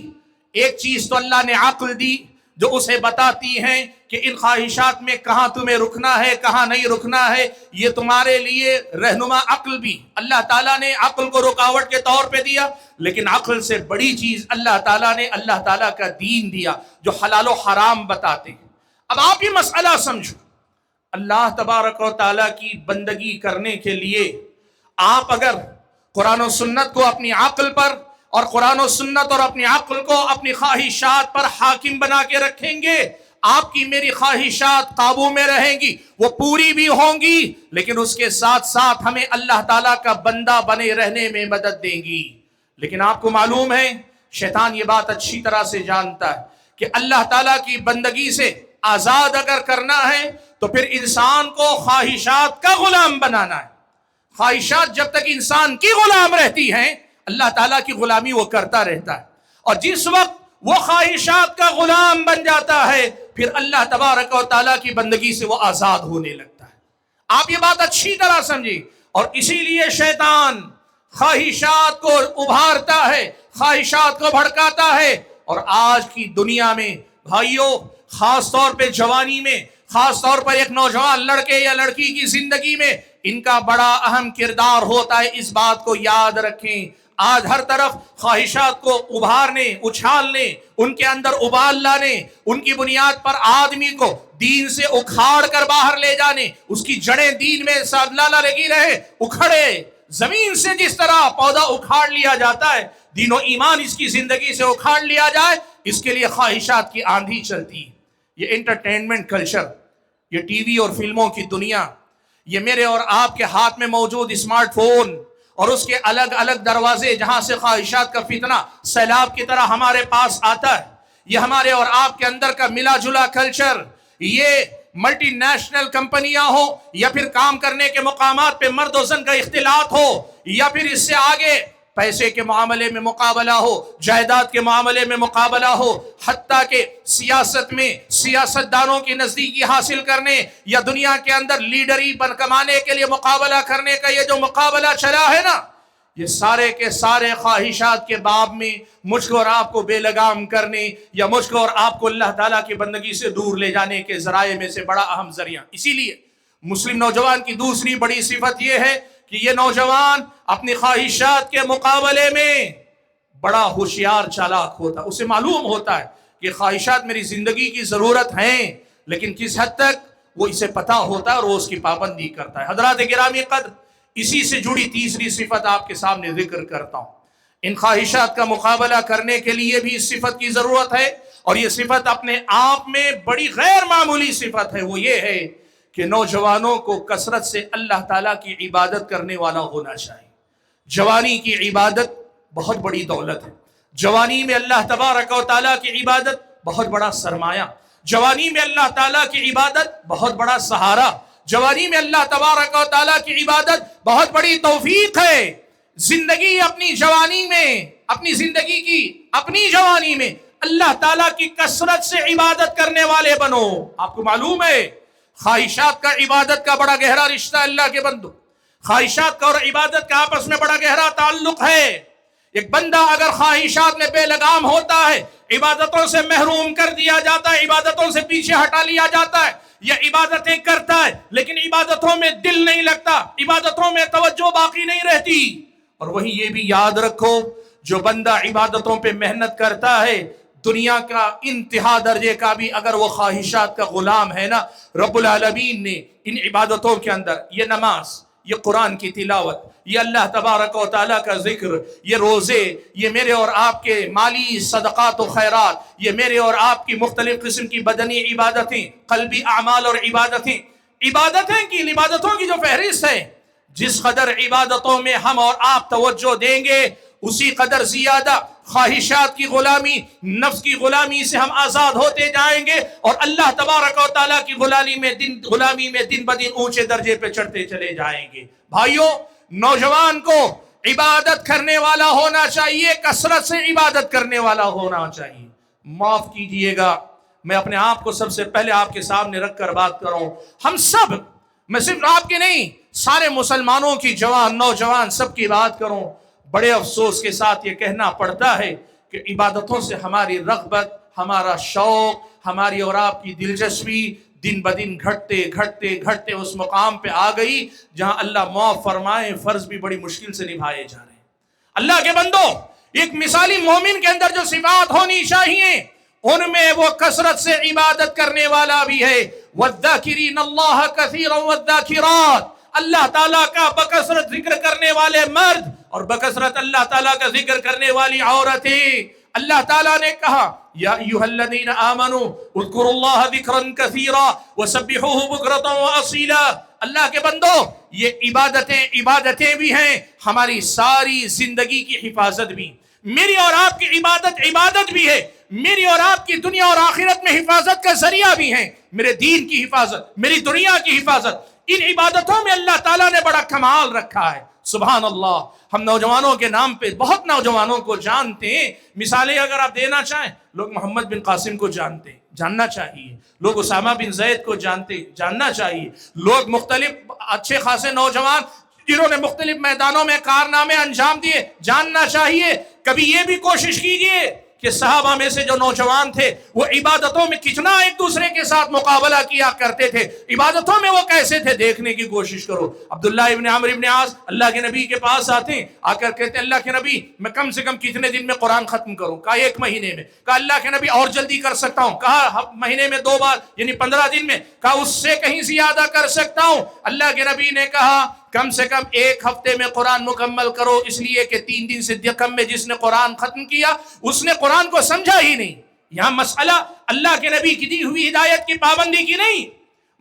ایک چیز تو اللہ نے عقل دی، جو اسے بتاتی ہیں کہ ان خواہشات میں کہاں تمہیں رکنا ہے کہاں نہیں رکنا ہے. یہ تمہارے لیے رہنما عقل بھی اللہ تعالیٰ نے عقل کو رکاوٹ کے طور پہ دیا، لیکن عقل سے بڑی چیز اللہ تعالیٰ نے اللہ تعالیٰ کا دین دیا جو حلال و حرام بتاتے ہیں. اب آپ یہ مسئلہ سمجھو، اللہ تبارک و تعالیٰ کی بندگی کرنے کے لیے آپ اگر قرآن و سنت کو اپنی عقل پر اور قرآن و سنت اور اپنی عقل کو اپنی خواہشات پر حاکم بنا کے رکھیں گے، آپ کی میری خواہشات قابو میں رہیں گی، وہ پوری بھی ہوں گی، لیکن اس کے ساتھ ساتھ ہمیں اللہ تعالیٰ کا بندہ بنے رہنے میں مدد دیں گی. لیکن آپ کو معلوم ہے شیطان یہ بات اچھی طرح سے جانتا ہے کہ اللہ تعالیٰ کی بندگی سے آزاد اگر کرنا ہے تو پھر انسان کو خواہشات کا غلام بنانا ہے. خواہشات جب تک انسان کی غلام رہتی ہیں اللہ تعالیٰ کی غلامی وہ کرتا رہتا ہے، اور جس وقت وہ خواہشات کا غلام بن جاتا ہے پھر اللہ تبارک و تعالیٰ کی بندگی سے وہ آزاد ہونے لگتا ہے. آپ یہ بات اچھی طرح سمجھیں. اور اسی لیے شیطان خواہشات کو ابھارتا ہے، خواہشات کو بھڑکاتا ہے. اور آج کی دنیا میں بھائیوں، خاص طور پہ جوانی میں، خاص طور پر ایک نوجوان لڑکے یا لڑکی کی زندگی میں ان کا بڑا اہم کردار ہوتا ہے. اس بات کو یاد رکھیں. آج ہر طرف خواہشات کو ابھارنے، اچھالنے، ان کے اندر ابال لانے، ان کی بنیاد پر آدمی کو دین سے اکھاڑ کر باہر لے جانے، اس کی جڑیں دین میں لالا لگی رہے، اکھڑے زمین سے جس طرح پودا اکھاڑ لیا جاتا ہے، دین و ایمان اس کی زندگی سے اکھاڑ لیا جائے، اس کے لیے خواہشات کی آندھی چلتی. یہ انٹرٹینمنٹ کلچر، یہ ٹی وی اور فلموں کی دنیا، یہ میرے اور آپ کے ہاتھ میں موجود اسمارٹ فون اور اس کے الگ الگ دروازے جہاں سے خواہشات کا فتنہ سیلاب کی طرح ہمارے پاس آتا ہے، یہ ہمارے اور آپ کے اندر کا ملا جلا کلچر، یہ ملٹی نیشنل کمپنیاں ہو یا پھر کام کرنے کے مقامات پہ مرد و زن کا اختلاط ہو یا پھر اس سے آگے پیسے کے معاملے میں مقابلہ ہو، جائیداد کے معاملے میں مقابلہ ہو، حتیٰ کہ سیاست میں سیاست دانوں کی نزدیکی حاصل کرنے یا دنیا کے اندر لیڈری بن کمانے کے لیے مقابلہ کرنے کا یہ جو مقابلہ چلا ہے نا، یہ سارے کے سارے خواہشات کے باب میں مجھ کو اور آپ کو بے لگام کرنے یا مجھ کو اور آپ کو اللہ تعالیٰ کی بندگی سے دور لے جانے کے ذرائع میں سے بڑا اہم ذریعہ. اسی لیے مسلم نوجوان کی دوسری بڑی صفت یہ ہے کہ یہ نوجوان اپنی خواہشات کے مقابلے میں بڑا ہوشیار چالاک ہوتا ہے. اسے معلوم ہوتا ہے کہ خواہشات میری زندگی کی ضرورت ہیں، لیکن کس حد تک وہ اسے پتا ہوتا ہے اور وہ اس کی پابندی کرتا ہے. حضرات گرامی قدر، اسی سے جڑی تیسری صفت آپ کے سامنے ذکر کرتا ہوں. ان خواہشات کا مقابلہ کرنے کے لیے بھی اس صفت کی ضرورت ہے، اور یہ صفت اپنے آپ میں بڑی غیر معمولی صفت ہے. وہ یہ ہے کہ نوجوانوں کو کثرت سے اللہ تعالیٰ کی عبادت کرنے والا ہونا چاہیے. جوانی کی عبادت بہت بڑی دولت ہے. جوانی میں اللہ تبارک و تعالیٰ کی عبادت بہت بڑا سرمایہ. جوانی میں اللہ تعالیٰ کی عبادت بہت بڑا سہارا. جوانی میں اللہ تبارک و تعالیٰ کی عبادت بہت بڑی توفیق ہے. زندگی اپنی جوانی میں، اپنی زندگی کی اپنی جوانی میں اللہ تعالیٰ کی کثرت سے عبادت کرنے والے بنو. آپ کو معلوم ہے خواہشات کا عبادت کا بڑا گہرا رشتہ اللہ کے بندو. خواہشات کا اور عبادت کا آپس میں بڑا گہرا تعلق ہے. ایک بندہ اگر خواہشات میں بے لگام ہوتا ہے، عبادتوں سے محروم کر دیا جاتا ہے، عبادتوں سے پیچھے ہٹا لیا جاتا ہے، یہ عبادتیں کرتا ہے لیکن عبادتوں میں دل نہیں لگتا، عبادتوں میں توجہ باقی نہیں رہتی. اور وہیں یہ بھی یاد رکھو، جو بندہ عبادتوں پہ محنت کرتا ہے دنیا کا انتہا درجے کا بھی اگر وہ خواہشات کا غلام ہے نا، رب العالمین نے ان عبادتوں کے اندر یہ نماز، یہ قرآن کی تلاوت، یہ اللہ تبارک و تعالیٰ کا ذکر، یہ روزے، یہ میرے اور آپ کے مالی صدقات و خیرات، یہ میرے اور آپ کی مختلف قسم کی بدنی عبادتیں، قلبی اعمال اور عبادتوں کی جو فہرست ہے، جس قدر عبادتوں میں ہم اور آپ توجہ دیں گے اسی قدر زیادہ خواہشات کی غلامی، نفس کی غلامی سے ہم آزاد ہوتے جائیں گے اور اللہ تبارک و تعالیٰ کی غلامی میں دن بدن اونچے درجے پہ چڑھتے چلے جائیں گے. بھائیوں، نوجوان کو عبادت کرنے والا ہونا چاہیے، کثرت سے عبادت کرنے والا ہونا چاہیے. معاف کیجئے گا، میں اپنے آپ کو سب سے پہلے آپ کے سامنے رکھ کر بات کروں. ہم سب، میں صرف آپ کے نہیں، سارے مسلمانوں کی جوان نوجوان سب کی بات کروں، بڑے افسوس کے ساتھ یہ کہنا پڑتا ہے کہ عبادتوں سے ہماری رغبت، ہمارا شوق، ہماری اور آپ کی دلچسپی دن بدن گھٹتے گھٹتے گھٹتے اس مقام پہ آ گئی جہاں اللہ معاف فرمائے فرض بھی بڑی مشکل سے نبھائے جا رہے ہیں۔ اللہ کے بندو، ایک مثالی مومن کے اندر جو صفات ہونی چاہیے ان میں وہ کثرت سے عبادت کرنے والا بھی ہے۔ وَالذَّاكِرِينَ اللَّهَ كَثِيرًا وَالذَّاكِرَاتِ، اللہ تعالیٰ کا بکثرت ذکر کرنے والے مرد اور بکثرت اللہ تعالیٰ کا ذکر کرنے والی عورتیں۔ اللہ تعالیٰ نے کہا یا ایھا الذین آمنوا اذکروا اللہ ذکرا کثیرا وسبحوہ بکرۃ واصیلا۔ اللہ کے بندو، یہ عبادتیں بھی ہیں، ہماری ساری زندگی کی حفاظت بھی، میری اور آپ کی عبادت بھی ہے، میری اور آپ کی دنیا اور آخرت میں حفاظت کا ذریعہ بھی ہیں، میرے دین کی حفاظت، میری دنیا کی حفاظت۔ ان عبادتوں میں اللہ تعالیٰ نے بڑا کمال رکھا ہے، سبحان اللہ۔ ہم نوجوانوں کے نام پہ بہت نوجوانوں کو جانتے ہیں، مثالیں اگر آپ دینا چاہیں، لوگ محمد بن قاسم کو جانتے ہیں، جاننا چاہیے، لوگ اسامہ بن زید کو جانتے، جاننا چاہیے، لوگ مختلف اچھے خاصے نوجوان جنہوں نے مختلف میدانوں میں کارنامے انجام دیے، جاننا چاہیے۔ کبھی یہ بھی کوشش کیجئے کہ صحابہ میں سے جو نوجوان تھے وہ عبادتوں میں کتنا ایک دوسرے کے ساتھ مقابلہ کیا کرتے تھے، عبادتوں میں وہ کیسے تھے، دیکھنے کی کوشش کرو۔ عبداللہ ابن عمرو ابن عاص اللہ کے نبی کے پاس آتے ہیں، آ کر کہتے ہیں اللہ کے نبی میں کم سے کم کتنے دن میں قرآن ختم کروں؟ کہا 1 مہینے میں۔ کہا اللہ کے نبی اور جلدی کر سکتا ہوں؟ کہا مہینے میں 2 بار یعنی 15 دن میں۔ کہا اس سے کہیں زیادہ کر سکتا ہوں؟ اللہ کے نبی نے کہا کم سے کم 1 ہفتے میں قرآن مکمل کرو، اس لیے کہ 3 دن سے کم میں جس نے قرآن ختم کیا اس نے قرآن کو سمجھا ہی نہیں۔ یہاں مسئلہ اللہ کے نبی کی دی ہوئی ہدایت کی پابندی کی نہیں،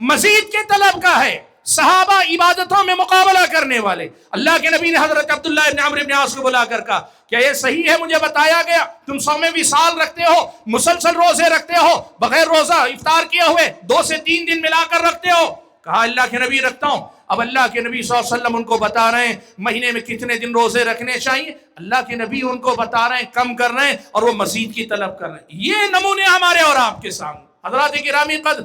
مزید کے طلب کا ہے۔ صحابہ عبادتوں میں مقابلہ کرنے والے، اللہ کے نبی نے حضرت عبداللہ ابن عمرو ابن عاص کو بلا کر کہا کیا یہ صحیح ہے؟ مجھے بتایا گیا تم صوم وصال رکھتے ہو، مسلسل روزے رکھتے ہو، بغیر روزہ افطار کیے ہوئے 2 سے 3 دن ملا کر رکھتے ہو؟ کہا اللہ کے نبی رکھتا ہوں۔ اب اللہ کے نبی صلی اللہ علیہ وسلم ان کو بتا رہے ہیں مہینے میں کتنے دن روزے رکھنے چاہیے، اللہ کے نبی ان کو بتا رہے ہیں کم کر رہے ہیں اور وہ مزید کی طلب کر رہے ہیں۔ یہ نمونے ہمارے اور آپ کے سامنے۔ حضرات گرامی قدر،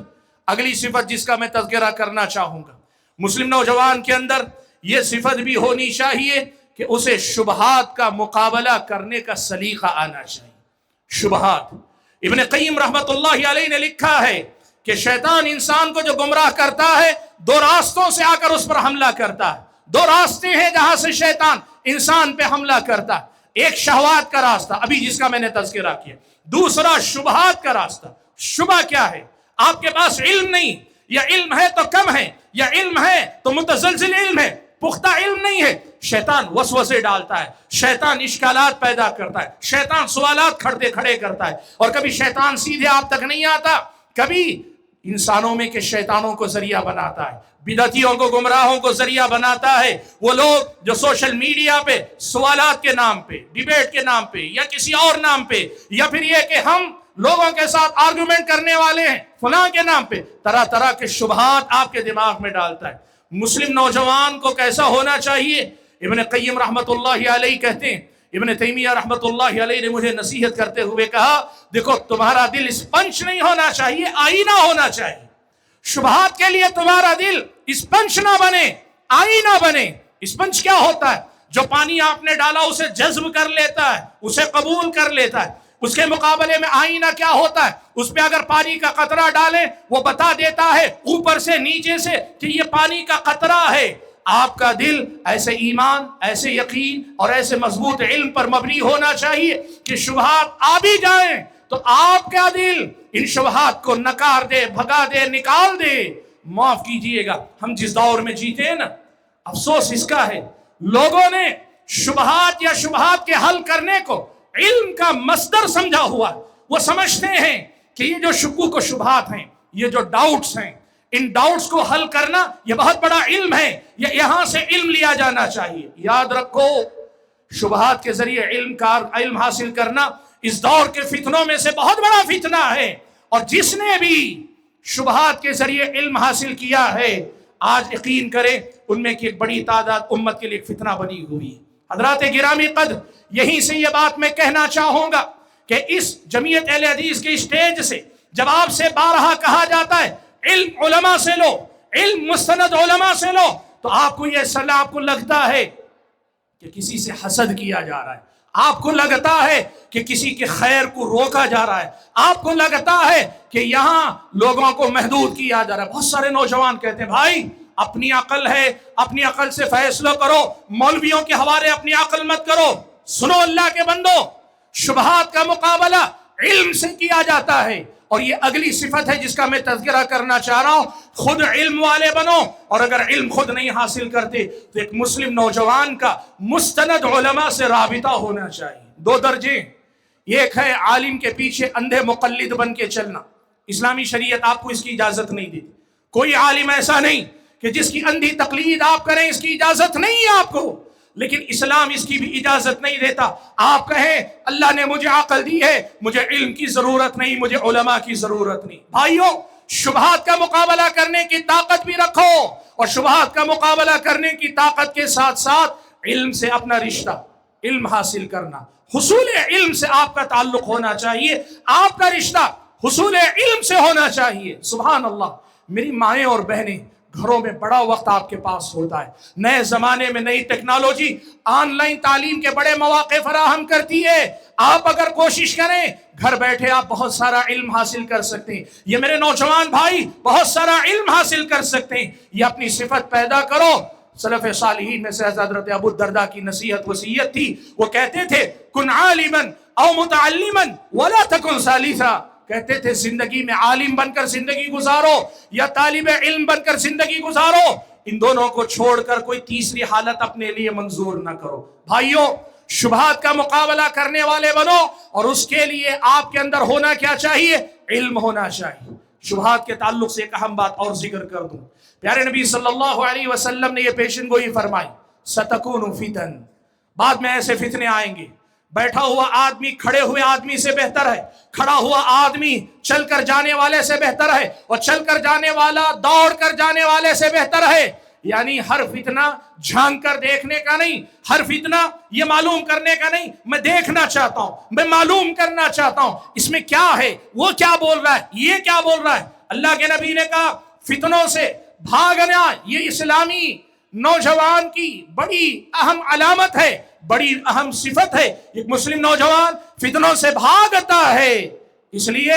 اگلی صفت جس کا میں تذکرہ کرنا چاہوں گا، مسلم نوجوان کے اندر یہ صفت بھی ہونی چاہیے کہ اسے شبہات کا مقابلہ کرنے کا سلیقہ آنا چاہیے۔ شبہات، ابن قیم رحمت اللہ علیہ نے لکھا ہے کہ شیطان انسان کو جو گمراہ کرتا ہے 2 راستوں سے آ کر اس پر حملہ کرتا ہے۔ 2 راستے ہیں جہاں سے شیطان انسان پہ حملہ کرتا ہے، ایک شہوات کا راستہ ابھی جس کا میں نے تذکرہ کیا، دوسرا شبہات کا راستہ۔ شبہ کیا ہے؟ آپ کے پاس علم نہیں، یا علم ہے تو کم ہے، یا علم ہے تو متزلزل علم ہے، پختہ علم نہیں ہے، شیطان وسوسے ڈالتا ہے، شیطان اشکالات پیدا کرتا ہے، شیطان سوالات کھڑے کرتا ہے، اور کبھی شیطان سیدھے آپ تک نہیں آتا، کبھی انسانوں میں کے شیطانوں کو ذریعہ بناتا ہے، بدعتیوں کو گمراہوں کو ذریعہ بناتا ہے۔ وہ لوگ جو سوشل میڈیا پہ سوالات کے نام پہ، ڈیبیٹ کے نام پہ، یا کسی اور نام پہ، یا پھر یہ کہ ہم لوگوں کے ساتھ آرگومنٹ کرنے والے ہیں فلاں کے نام پہ، طرح طرح کے شبہات آپ کے دماغ میں ڈالتا ہے۔ مسلم نوجوان کو کیسا ہونا چاہیے؟ ابن قیم رحمت اللہ علیہ کہتے ہیں، ابن تیمیہ رحمت اللہ علیہ نے مجھے نصیحت کرتے ہوئے کہا دیکھو تمہارا دل اسپنج نہیں ہونا چاہیے، آئینہ ہونا چاہیے۔ شبہات کے لیے تمہارا دل اسپنج نہ بنے، آئینہ بنے۔ اسپنج کیا ہوتا ہے؟ جو پانی آپ نے ڈالا اسے جذب کر لیتا ہے، اسے قبول کر لیتا ہے۔ اس کے مقابلے میں آئینہ کیا ہوتا ہے؟ اس پہ اگر پانی کا قطرہ ڈالیں وہ بتا دیتا ہے اوپر سے نیچے سے کہ یہ پانی کا قطرہ ہے۔ آپ کا دل ایسے ایمان، ایسے یقین اور ایسے مضبوط علم پر مبنی ہونا چاہیے کہ شبہات آ بھی جائیں تو آپ کا دل ان شبہات کو نکار دے، بھگا دے، نکال دے۔ معاف کیجئے گا، ہم جس دور میں جیتے ہیں نا، افسوس اس کا ہے لوگوں نے شبہات یا شبہات کے حل کرنے کو علم کا مصدر سمجھا ہوا۔ وہ سمجھتے ہیں کہ یہ جو شکوک و شبہات ہیں، یہ جو ڈاؤٹس ہیں، ان ڈاؤٹس کو حل کرنا یہ بہت بڑا علم ہے، یہاں سے علم لیا جانا چاہیے۔ یاد رکھو شبہات کے ذریعے علم حاصل کرنا اس دور کے فتنوں میں سے بہت بڑا فتنہ ہے، اور جس نے بھی شبہات کے ذریعے علم حاصل کیا ہے آج یقین کرے ان میں کی ایک بڑی تعداد امت کے لیے فتنہ بنی ہوئی ہے۔ حضرات گرامی قدر، یہیں سے یہ بات میں کہنا چاہوں گا کہ اس جمعیت اہل حدیث کے اسٹیج سے جب آپ سے بارہا کہا جاتا ہے علم علماء سے لو، علم مستند علماء سے لو، تو آپ کو یہ صلاح آپ کو لگتا ہے کہ کسی سے حسد کیا جا رہا ہے، آپ کو لگتا ہے کہ کسی کے خیر کو روکا جا رہا ہے، آپ کو لگتا ہے کہ یہاں لوگوں کو محدود کیا جا رہا ہے۔ بہت سارے نوجوان کہتے ہیں بھائی اپنی عقل ہے، اپنی عقل سے فیصلہ کرو، مولویوں کے حوالے اپنی عقل مت کرو۔ سنو اللہ کے بندو، شبہات کا مقابلہ علم سے کیا جاتا ہے، اور یہ اگلی صفت ہے جس کا میں تذکرہ کرنا چاہ رہا ہوں۔ خود علم والے بنو، اور اگر علم خود نہیں حاصل کرتے تو ایک مسلم نوجوان کا مستند علماء سے رابطہ ہونا چاہیے۔ دو درجے، ایک ہے عالم کے پیچھے اندھے مقلد بن کے چلنا، اسلامی شریعت آپ کو اس کی اجازت نہیں دیتی۔ کوئی عالم ایسا نہیں کہ جس کی اندھی تقلید آپ کریں، اس کی اجازت نہیں ہے آپ کو، لیکن اسلام اس کی بھی اجازت نہیں دیتا۔ آپ کہیں اللہ نے مجھے عقل دی ہے، مجھے علم کی ضرورت نہیں، مجھے علماء کی ضرورت نہیں۔ بھائیو، شبہات کا مقابلہ کرنے کی طاقت بھی رکھو، اور شبہات کا مقابلہ کرنے کی طاقت کے ساتھ ساتھ علم سے اپنا رشتہ، علم حاصل کرنا، حصول علم سے آپ کا تعلق ہونا چاہیے، آپ کا رشتہ حصول علم سے ہونا چاہیے۔ سبحان اللہ، میری مائیں اور بہنیں، گھروں میں بڑا وقت آپ کے پاس ہوتا ہے۔ نئے زمانے میں نئی ٹیکنالوجی آن لائن تعلیم کے بڑے مواقع فراہم کرتی ہے۔ آپ اگر کوشش کریں، گھر بیٹھے آپ بہت سارا علم حاصل کر سکتے ہیں۔ یہ میرے نوجوان بھائی بہت سارا علم حاصل کر سکتے ہیں۔ یہ اپنی صفت پیدا کرو۔ سلف صالحین میں سے حضرت ابو الدرداء کی نصیحت وصیت تھی، وہ کہتے تھے کن عالما او متعلما ولا تکن ثالثا، کہتے تھے زندگی میں عالم بن کر زندگی گزارو یا طالب علم بن کر زندگی گزارو، ان دونوں کو چھوڑ کر کوئی تیسری حالت اپنے لیے منظور نہ کرو۔ بھائیو، شبہات کا مقابلہ کرنے والے بنو، اور اس کے لیے آپ کے اندر ہونا کیا چاہیے؟ علم ہونا چاہیے۔ شبہات کے تعلق سے ایک اہم بات اور ذکر کر دوں، پیارے نبی صلی اللہ علیہ وسلم نے یہ پیشن گوئی فرمائی، ستکون فتن، بعد میں ایسے فتنے آئیں گے، بیٹھا ہوا آدمی کھڑے ہوئے آدمی سے بہتر ہے، کھڑا ہوا آدمی چل کر جانے والے سے بہتر ہے، اور چل کر جانے والا دوڑ کر جانے والے سے بہتر ہے۔ یعنی ہر فتنہ جھانک کر دیکھنے کا نہیں، ہر فتنہ یہ معلوم کرنے کا نہیں میں دیکھنا چاہتا ہوں، میں معلوم کرنا چاہتا ہوں اس میں کیا ہے، وہ کیا بول رہا ہے، یہ کیا بول رہا ہے۔ اللہ کے نبی نے کہا فتنوں سے بھاگنا یہ اسلامی نوجوان کی بڑی اہم علامت ہے، بڑی اہم صفت ہے۔ ایک مسلم نوجوان فتنوں سے بھاگتا ہے، اس لیے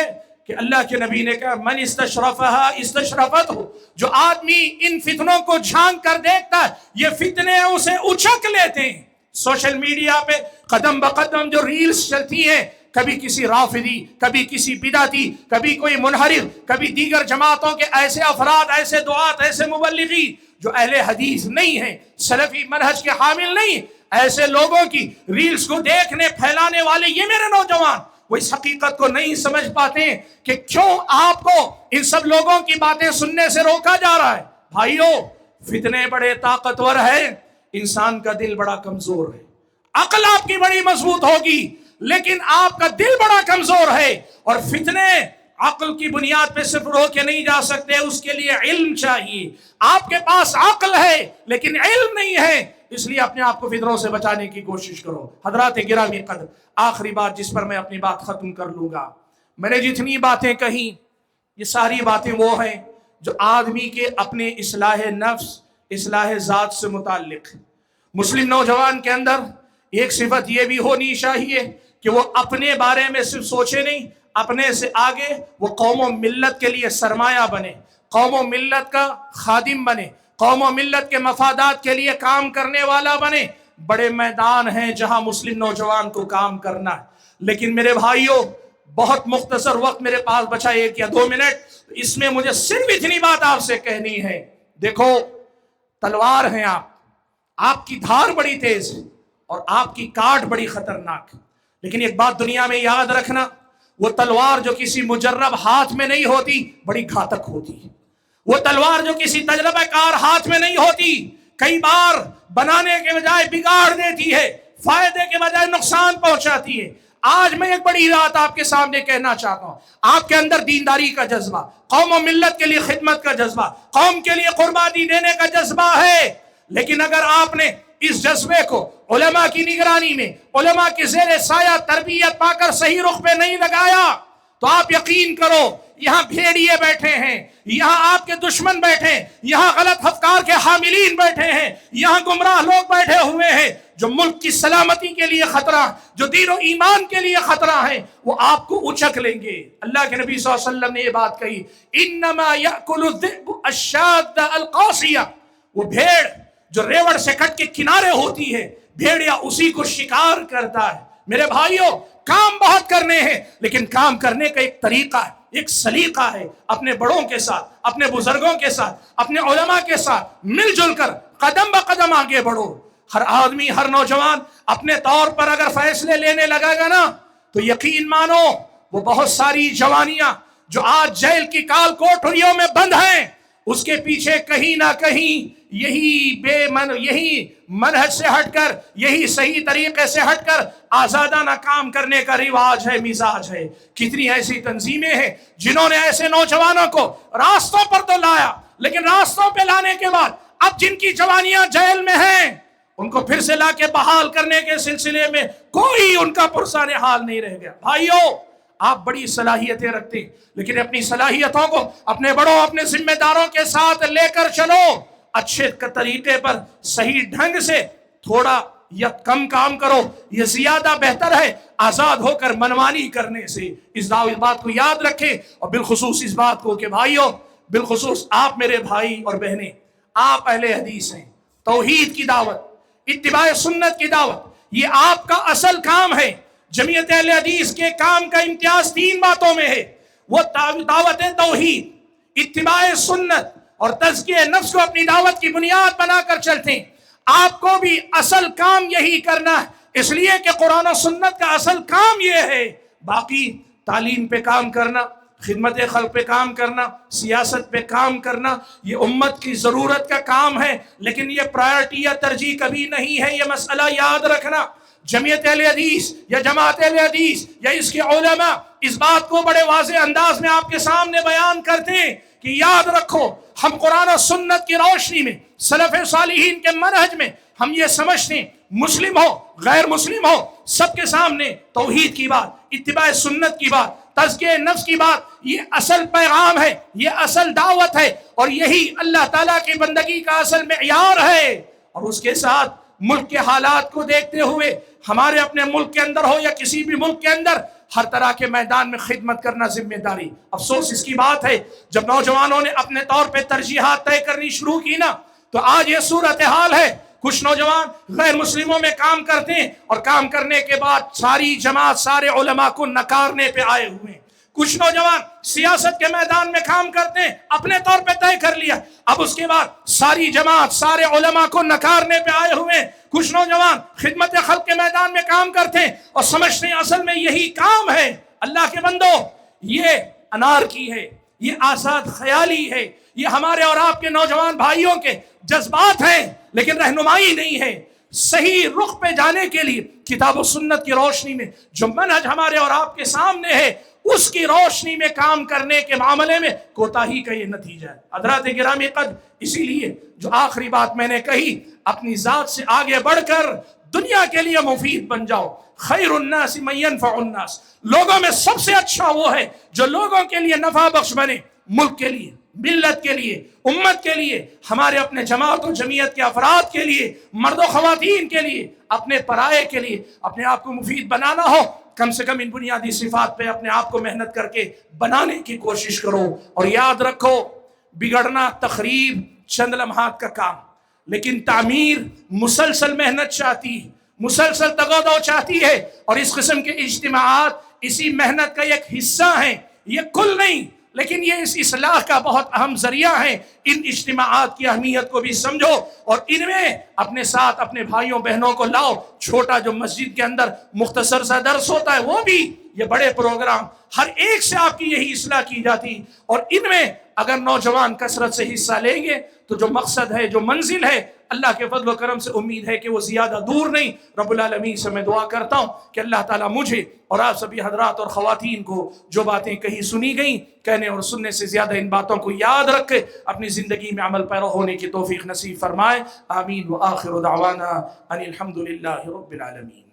کہ اللہ کے نبی نے کہا من استشرفہا استشرفت ہو، جو آدمی ان فتنوں کو جھانک کر دیکھتا ہے یہ فتنے اسے اچک لیتے ہیں۔ سوشل میڈیا پہ قدم بقدم جو ریلز چلتی ہیں، کبھی کسی رافضی، کبھی کسی بدعتی، کبھی کوئی منحرف، کبھی دیگر جماعتوں کے ایسے افراد، ایسے دعات، ایسے مبلغی جو اہل حدیث نہیں ہیں، سلفی منہج کے حامل نہیں، ایسے لوگوں کی ریلز کو دیکھنے پھیلانے والے یہ میرے نوجوان وہ اس حقیقت کو نہیں سمجھ پاتے ہیں کہ کیوں آپ کو ان سب لوگوں کی باتیں سننے سے روکا جا رہا ہے۔ بھائیو، فتنے بڑے طاقتور ہیں، انسان کا دل بڑا کمزور ہے۔ عقل آپ کی بڑی مضبوط ہوگی لیکن آپ کا دل بڑا کمزور ہے، اور فتنے عقل کی بنیاد پہ صرف روکے نہیں جا سکتے، اس کے لیے علم چاہیے۔ آپ کے پاس عقل ہے لیکن علم نہیں ہے، اس لیے اپنے آپ کو فتنوں سے بچانے کی کوشش کرو۔ حضرات گرامی قدر، آخری بات جس پر میں اپنی بات ختم کر لوں گا، میں نے جتنی باتیں کہیں یہ ساری باتیں وہ ہیں جو آدمی کے اپنے اصلاح نفس، اصلاح ذات سے متعلق۔ مسلم نوجوان کے اندر ایک صفت یہ بھی ہونی چاہیے کہ وہ اپنے بارے میں صرف سوچے نہیں، اپنے سے آگے وہ قوم و ملت کے لیے سرمایہ بنے، قوم و ملت کا خادم بنے، قوم و ملت کے مفادات کے لیے کام کرنے والا بنے۔ بڑے میدان ہیں جہاں مسلم نوجوان کو کام کرنا ہے، لیکن میرے بھائیوں بہت مختصر وقت میرے پاس بچا 1 یا 2 منٹ، اس میں مجھے صرف اتنی بات آپ سے کہنی ہے۔ دیکھو، تلوار ہیں آپ کی دھار بڑی تیز ہے اور آپ کی کاٹ بڑی خطرناک ہے، لیکن ایک بات دنیا میں یاد رکھنا، وہ تلوار جو کسی مجرب ہاتھ میں نہیں ہوتی بڑی گھاتک ہوتی ہے، وہ تلوار جو کسی تجربہ کار ہاتھ میں نہیں ہوتی کئی بار بنانے کے بجائے بگاڑ دیتی ہے، فائدے کے بجائے نقصان پہنچاتی ہے۔ آج میں ایک بڑی بات آپ کے سامنے کہنا چاہتا ہوں، آپ کے اندر دینداری کا جذبہ، قوم و ملت کے لیے خدمت کا جذبہ، قوم کے لیے قربانی دینے کا جذبہ ہے، لیکن اگر آپ نے اس جذبے کو علماء کی نگرانی میں، علماء کے زیر سایہ تربیت پا کر صحیح رخ پہ نہیں لگایا تو آپ یقین کرو یہاں بھیڑیے بیٹھے ہیں، یہاں آپ کے دشمن بیٹھے ہیں، یہاں غلط افکار کے حاملین بیٹھے ہیں، یہاں گمراہ لوگ بیٹھے ہوئے ہیں جو ملک کی سلامتی کے لیے خطرہ، جو دین و ایمان کے لیے خطرہ ہے، وہ آپ کو اچک لیں گے۔ اللہ کے نبی صلی اللہ علیہ وسلم نے یہ بات کہی، انما یأکل الذئب الشاذ القاصیہ، وہ بھیڑ جو ریوڑ سے کٹ کے کنارے ہوتی ہے، بھیڑیا اسی کو شکار کرتا ہے۔ میرے بھائیوں، کام بہت کرنے ہیں، لیکن کام کرنے کا ایک طریقہ ہے، ایک سلیقہ ہے۔ اپنے بڑوں کے ساتھ، اپنے بزرگوں کے ساتھ، اپنے علماء کے ساتھ مل جل کر قدم بقدم آگے بڑھو۔ ہر آدمی، ہر نوجوان اپنے طور پر اگر فیصلے لینے لگے گا نا، تو یقین مانو وہ بہت ساری جوانیاں جو آج جیل کی کال کوٹریوں میں بند ہیں، اس کے پیچھے کہیں نہ کہیں یہی منہج سے ہٹ کر، یہی صحیح طریقے سے ہٹ کر آزادانہ کام کرنے کا رواج ہے، مزاج ہے۔ کتنی ایسی تنظیمیں ہیں جنہوں نے ایسے نوجوانوں کو راستوں پر تو لایا، لیکن راستوں پہ لانے کے بعد اب جن کی جوانیاں جیل میں ہیں، ان کو پھر سے لا کے بحال کرنے کے سلسلے میں کوئی ان کا پرسان حال نہیں رہ گیا۔ بھائیو، آپ بڑی صلاحیتیں رکھتے ہیں، لیکن اپنی صلاحیتوں کو اپنے بڑوں، اپنے ذمہ داروں کے ساتھ لے کر چلو۔ اچھے طریقے پر، صحیح ڈھنگ سے تھوڑا یا کم کام کرو، یہ زیادہ بہتر ہے آزاد ہو کر منمانی کرنے سے۔ اس بات کو یاد رکھیں، اور بالخصوص اس بات کو کہ بھائیو، بالخصوص آپ میرے بھائی اور بہنیں، آپ اہل حدیث ہیں، توحید کی دعوت، اتباع سنت کی دعوت، یہ آپ کا اصل کام ہے۔ جمعیت اہل حدیث کے کام کا امتیاز 3 باتوں میں ہے، وہ دعوت توحید، اتباع سنت اور تزکیہ نفس کو اپنی دعوت کی بنیاد بنا کر چلتے ہیں۔ آپ کو بھی اصل کام یہی کرنا ہے، اس لیے کہ قرآن و سنت کا اصل کام یہ ہے۔ باقی تعلیم پہ کام کرنا، خدمت خلق پہ کام کرنا، سیاست پہ کام کرنا، یہ امت کی ضرورت کا کام ہے، لیکن یہ پرائرٹی یا ترجیح کبھی نہیں ہے۔ یہ مسئلہ یاد رکھنا۔ جمعیت اہل حدیث یا جماعت اہل حدیث یا اس کے علماء اس بات کو بڑے واضح انداز میں آپ کے سامنے بیان کرتے ہیں کہ یاد رکھو، ہم قرآن و سنت کی روشنی میں، سلف صالحین کے منہج میں ہم یہ سمجھتے ہیں، مسلم ہو غیر مسلم ہو، سب کے سامنے توحید کی بات، اتباع سنت کی بات، تزکیہ نفس کی بات، یہ اصل پیغام ہے، یہ اصل دعوت ہے، اور یہی اللہ تعالیٰ کی بندگی کا اصل معیار ہے۔ اور اس کے ساتھ ملک کے حالات کو دیکھتے ہوئے ہمارے اپنے ملک کے اندر ہو یا کسی بھی ملک کے اندر، ہر طرح کے میدان میں خدمت کرنا ذمہ داری۔ افسوس اس کی بات ہے، جب نوجوانوں نے اپنے طور پہ ترجیحات طے کرنی شروع کی نا، تو آج یہ صورتحال ہے۔ کچھ نوجوان غیر مسلموں میں کام کرتے ہیں، اور کام کرنے کے بعد ساری جماعت، سارے علماء کو نکارنے پہ آئے ہوئے ہیں۔ کچھ نوجوان سیاست کے میدان میں کام کرتے ہیں، اپنے طور پہ طے کر لیا، اب اس کے بعد ساری جماعت، سارے علماء کو نکارنے پہ آئے ہوئے ہیں۔ کچھ نوجوان خدمت خلق کے میدان میں کام کرتے ہیں اور سمجھتے ہیں اصل میں یہی کام ہے۔ اللہ کے بندو، یہ انارکی ہے، یہ آزاد خیالی ہے، یہ ہمارے اور آپ کے نوجوان بھائیوں کے جذبات ہیں، لیکن رہنمائی نہیں ہے۔ صحیح رخ پہ جانے کے لیے کتاب و سنت کی روشنی میں جو منہج ہمارے اور آپ کے سامنے ہے، اس کی روشنی میں کام کرنے کے معاملے میں کوتاہی کا یہ نتیجہ ہے۔ حضرات گرامی قدر، اسی لیے جو آخری بات میں نے کہی، اپنی ذات سے آگے بڑھ کر دنیا کے لیے مفید بن جاؤ۔ خیر الناس من ينفع الناس، لوگوں میں سب سے اچھا وہ ہے جو لوگوں کے لیے نفع بخش بنے، ملک کے لیے، ملت کے لیے، امت کے لیے، ہمارے اپنے جماعت و جمعیت کے افراد کے لیے، مرد و خواتین کے لیے، اپنے پرائے کے لیے، اپنے آپ کو مفید بنانا ہو، کم سے کم ان بنیادی صفات پہ اپنے آپ کو محنت کر کے بنانے کی کوشش کرو۔ اور یاد رکھو، بگڑنا، تخریب چند لمحات کا کام، لیکن تعمیر مسلسل محنت چاہتی ہے، مسلسل تگودو چاہتی ہے، اور اس قسم کے اجتماعات اسی محنت کا ایک حصہ ہیں، یہ کل نہیں، لیکن یہ اس اصلاح کا بہت اہم ذریعہ ہے۔ ان اجتماعات کی اہمیت کو بھی سمجھو، اور ان میں اپنے ساتھ اپنے بھائیوں بہنوں کو لاؤ۔ چھوٹا جو مسجد کے اندر مختصر سا درس ہوتا ہے، وہ بھی یہ بڑے پروگرام، ہر ایک سے آپ کی یہی اصلاح کی جاتی، اور ان میں اگر نوجوان کثرت سے حصہ لیں گے تو جو مقصد ہے، جو منزل ہے، اللہ کے فضل و کرم سے امید ہے کہ وہ زیادہ دور نہیں۔ رب العالمین سے میں دعا کرتا ہوں کہ اللہ تعالیٰ مجھے اور آپ سبھی حضرات اور خواتین کو جو باتیں کہیں سنی گئیں، کہنے اور سننے سے زیادہ ان باتوں کو یاد رکھ کے اپنی زندگی میں عمل پیرا ہونے کی توفیق نصیب فرمائے۔ آمین۔ وآخر دعوانا ان الحمد للہ رب العالمین۔